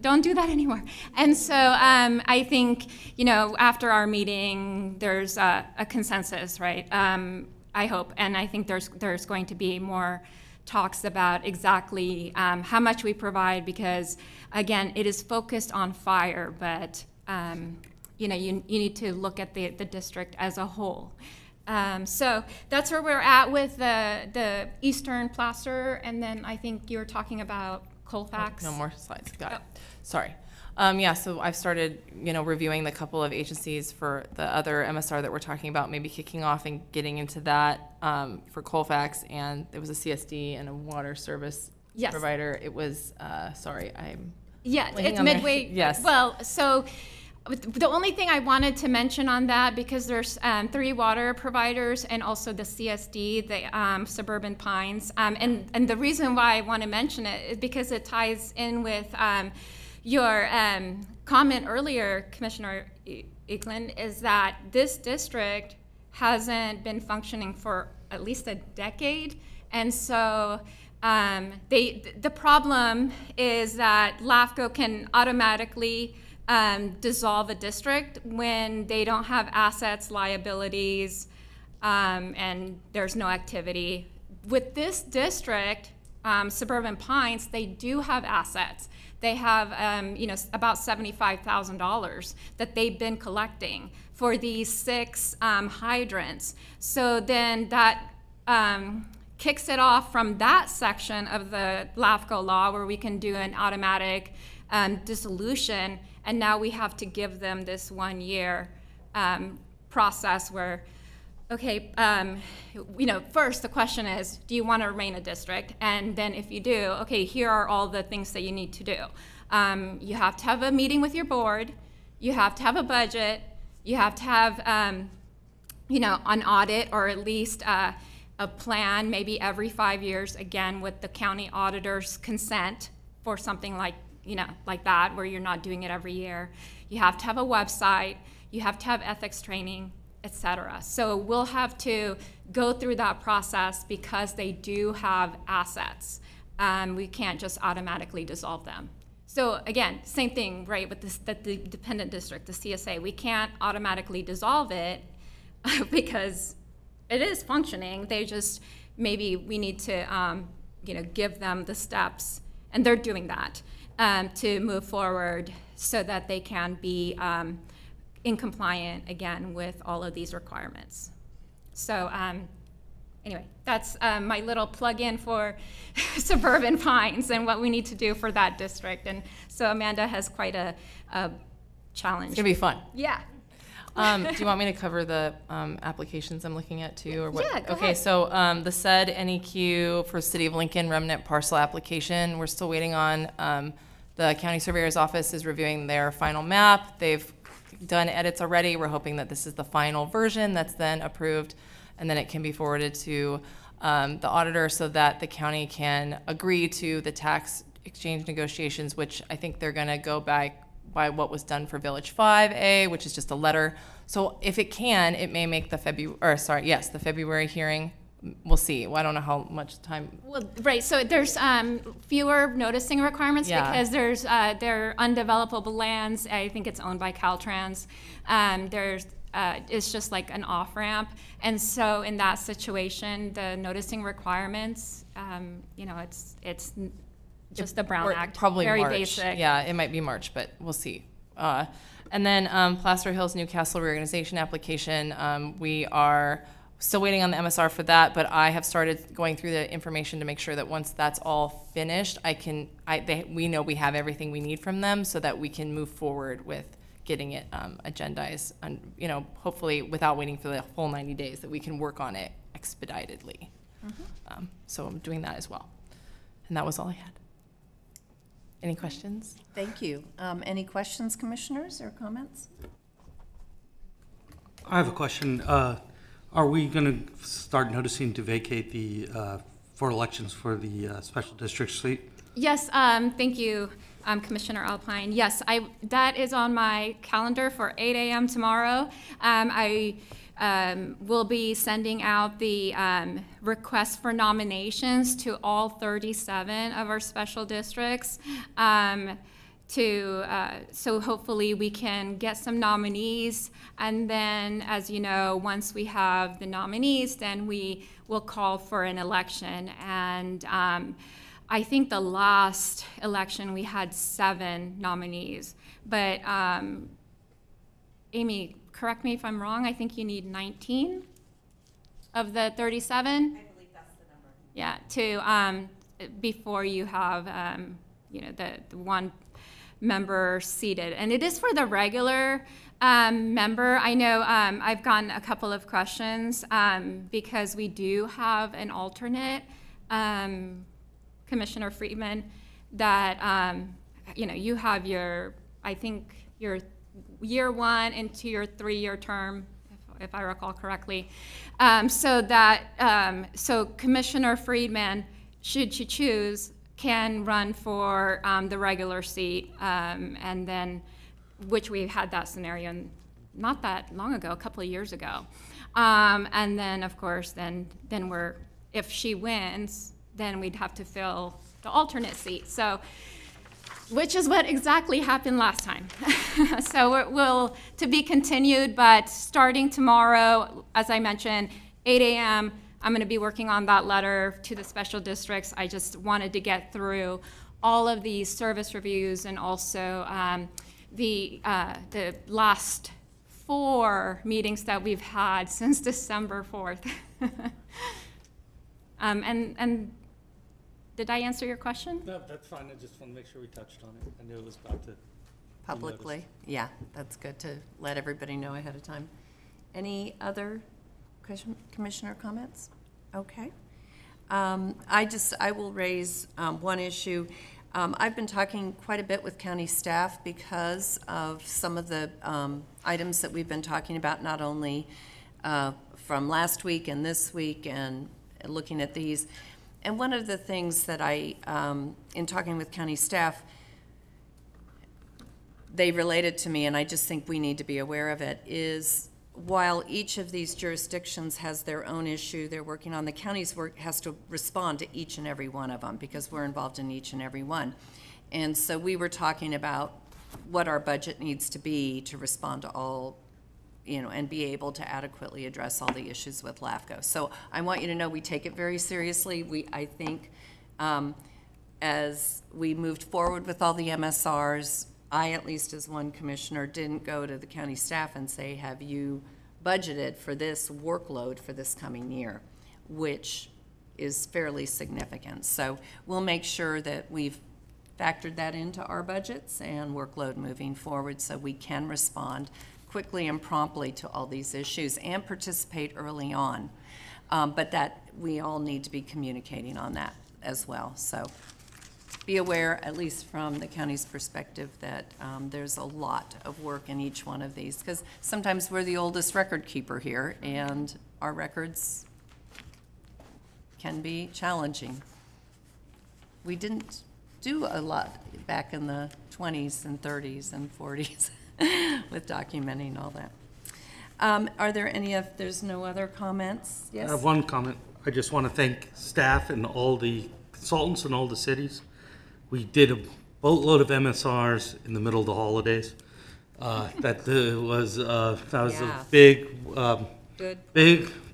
Don't do that anymore. And so I think, you know, after our meeting, there's a consensus, right? I hope. And I think there's going to be more talks about exactly how much we provide because, again, it is focused on fire, but, you know, you need to look at the district as a whole. So that's where we're at with the Eastern Placer, and then I think you were talking about Colfax. No more slides, got it. Sorry. Yeah, so I've started, you know, reviewing the couple of agencies for the other MSR that we're talking about, maybe kicking off and getting into that for Colfax, and there was a CSD and a water service provider. It was, sorry, I'm it's midway. Yes. Well, so the only thing I wanted to mention on that, because there's 3 water providers and also the CSD, the Suburban Pines, and the reason why I want to mention it is because it ties in with your comment earlier, Commissioner Eklund, is that this district hasn't been functioning for at least a decade, and so the problem is that LAFCO can automatically dissolve a district when they don't have assets, liabilities, and there's no activity. With this district, Suburban Pines, they do have assets. They have, you know, about $75,000 that they've been collecting for these 6 hydrants. So then that kicks it off from that section of the LAFCO law where we can do an automatic dissolution. And now we have to give them this 1-year process where, okay, you know, first the question is, do you want to remain a district? And then if you do, okay, here are all the things that you need to do. You have to have a meeting with your board. You have to have a budget. You have to have, you know, an audit or at least a plan, maybe every 5 years, again, with the county auditor's consent for something like, you know, like that, where you're not doing it every year. You have to have a website, you have to have ethics training, etc. So we'll have to go through that process because they do have assets. We can't just automatically dissolve them. So again, same thing, right, with the dependent district, the CSA. We can't automatically dissolve it because it is functioning. They just, maybe we need to, you know, give them the steps, and they're doing that. To move forward so that they can be in compliant again with all of these requirements. So anyway, that's my little plug-in for Suburban Pines and what we need to do for that district. And so Amanda has quite a challenge. It's gonna be fun. Yeah. Do you want me to cover the applications I'm looking at too, or what? Yeah, go okay, ahead. so the said NEQ for City of Lincoln remnant parcel application, we're still waiting on. The county surveyor's office is reviewing their final map. They've done edits already. We're hoping that this is the final version that's then approved, and then it can be forwarded to the auditor so that the county can agree to the tax exchange negotiations, which I think they're going to go by what was done for Village 5A, which is just a letter. So if it can, it may make the February hearing. We'll see. Well, I don't know how much time. Well, right, so there's fewer noticing requirements because there's they're undevelopable lands. I think it's owned by Caltrans. It's just like an off-ramp. And so in that situation, the noticing requirements, it's just the Brown Act. Probably very March. Basic. Yeah, it might be March, but we'll see. And then Placer Hills Newcastle reorganization application, we are still waiting on the MSR for that, but I have started going through the information to make sure that once that's all finished, we know we have everything we need from them so that we can move forward with getting it agendized, and hopefully without waiting for the full 90 days, that we can work on it expeditedly. So I'm doing that as well. And that was all I had. Any questions? Thank you. Any questions, commissioners, or comments? I have a question. Are we going to start noticing to vacate the for elections for the special district seat? Yes, thank you, Commissioner Alpine. Yes, that is on my calendar for 8 a.m. tomorrow. I will be sending out the request for nominations to all 37 of our special districts. So hopefully we can get some nominees, and then, as you know, once we have the nominees, then we will call for an election. And I think the last election we had 7 nominees, but Amy, correct me if I'm wrong, I think you need 19 of the 37? I believe that's the number. Yeah, before you have the one member seated. And it is for the regular member. I know I've gotten a couple of questions because we do have an alternate, Commissioner Friedman, that you have your year 1 into your 3-year term, if I recall correctly. So Commissioner Friedman, should she choose, can run for the regular seat, and then, which we had that scenario not that long ago, a couple of years ago. And then, of course, then if she wins, then we'd have to fill the alternate seat. So, which is what exactly happened last time. So we'll to be continued, but starting tomorrow, as I mentioned, 8 a.m., I'm going to be working on that letter to the special districts. I just wanted to get through all of these service reviews and also the last 4 meetings that we've had since December 4th. And did I answer your question? No, that's fine. I just want to make sure we touched on it. I knew it was about to Publicly? Yeah, that's good to let everybody know ahead of time. Any other commissioner comments? Okay. I will raise one issue. I've been talking quite a bit with county staff because of some of the items that we've been talking about, not only from last week and this week and looking at these. And one of the things that in talking with county staff, they related to me, and I just think we need to be aware of it, is while each of these jurisdictions has their own issue they're working on, the county's work has to respond to each and every one of them because we're involved in each and every one. And so we were talking about what our budget needs to be to respond to all, and be able to adequately address all the issues with LAFCO. So I want you to know we take it very seriously. I think as we moved forward with all the MSRs, I, at least as one commissioner, didn't go to the county staff and say, have you budgeted for this workload for this coming year, which is fairly significant. So we'll make sure that we've factored that into our budgets and workload moving forward so we can respond quickly and promptly to all these issues and participate early on. But that we all need to be communicating on that as well. So be aware, at least from the county's perspective, that there's a lot of work in each one of these, because sometimes we're the oldest record keeper here, and our records can be challenging. We didn't do a lot back in the 20s and 30s and 40s with documenting all that. Are there any of, there's no other comments? Yes? I have one comment. I just want to thank staff and all the consultants in all the cities. We did a boatload of MSRs in the middle of the holidays. That was a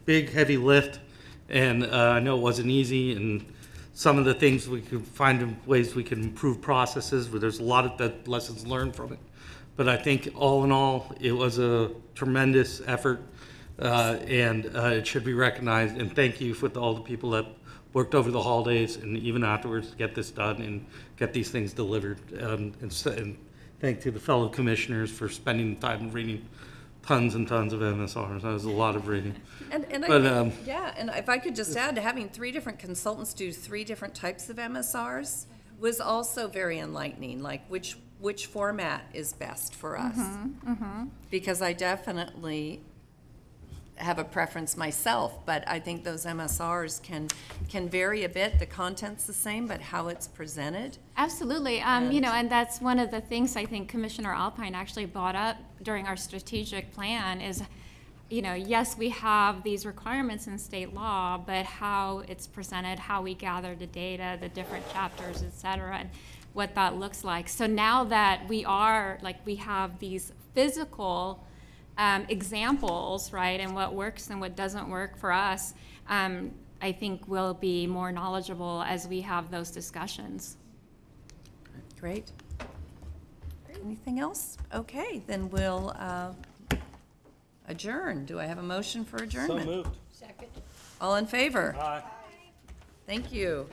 big, heavy lift, and I know it wasn't easy. And some of the things we could find ways we can improve processes, but there's a lot of the lessons learned from it. But I think all in all, it was a tremendous effort, and it should be recognized. And thank you for all the people that worked over the holidays and even afterwards to get this done and get these things delivered. And thank to the fellow commissioners for spending the time reading tons and tons of MSRs. That was a lot of reading. And if I could just add, having 3 different consultants do 3 different types of MSRs was also very enlightening, like which format is best for us. Because I definitely have a preference myself, but I think those MSRs can vary a bit. The content's the same, but how it's presented. Absolutely. You know, and that's one of the things I think Commissioner Alpine actually brought up during our strategic plan is, you know, yes, we have these requirements in state law, but how it's presented, how we gather the data, the different chapters, et cetera, and what that looks like. So now that we have these physical examples, right, and what works and what doesn't work for us, I think we'll be more knowledgeable as we have those discussions. Great. Anything else? Okay, then we'll adjourn. Do I have a motion for adjournment? So moved. All in favor? Aye. Thank you.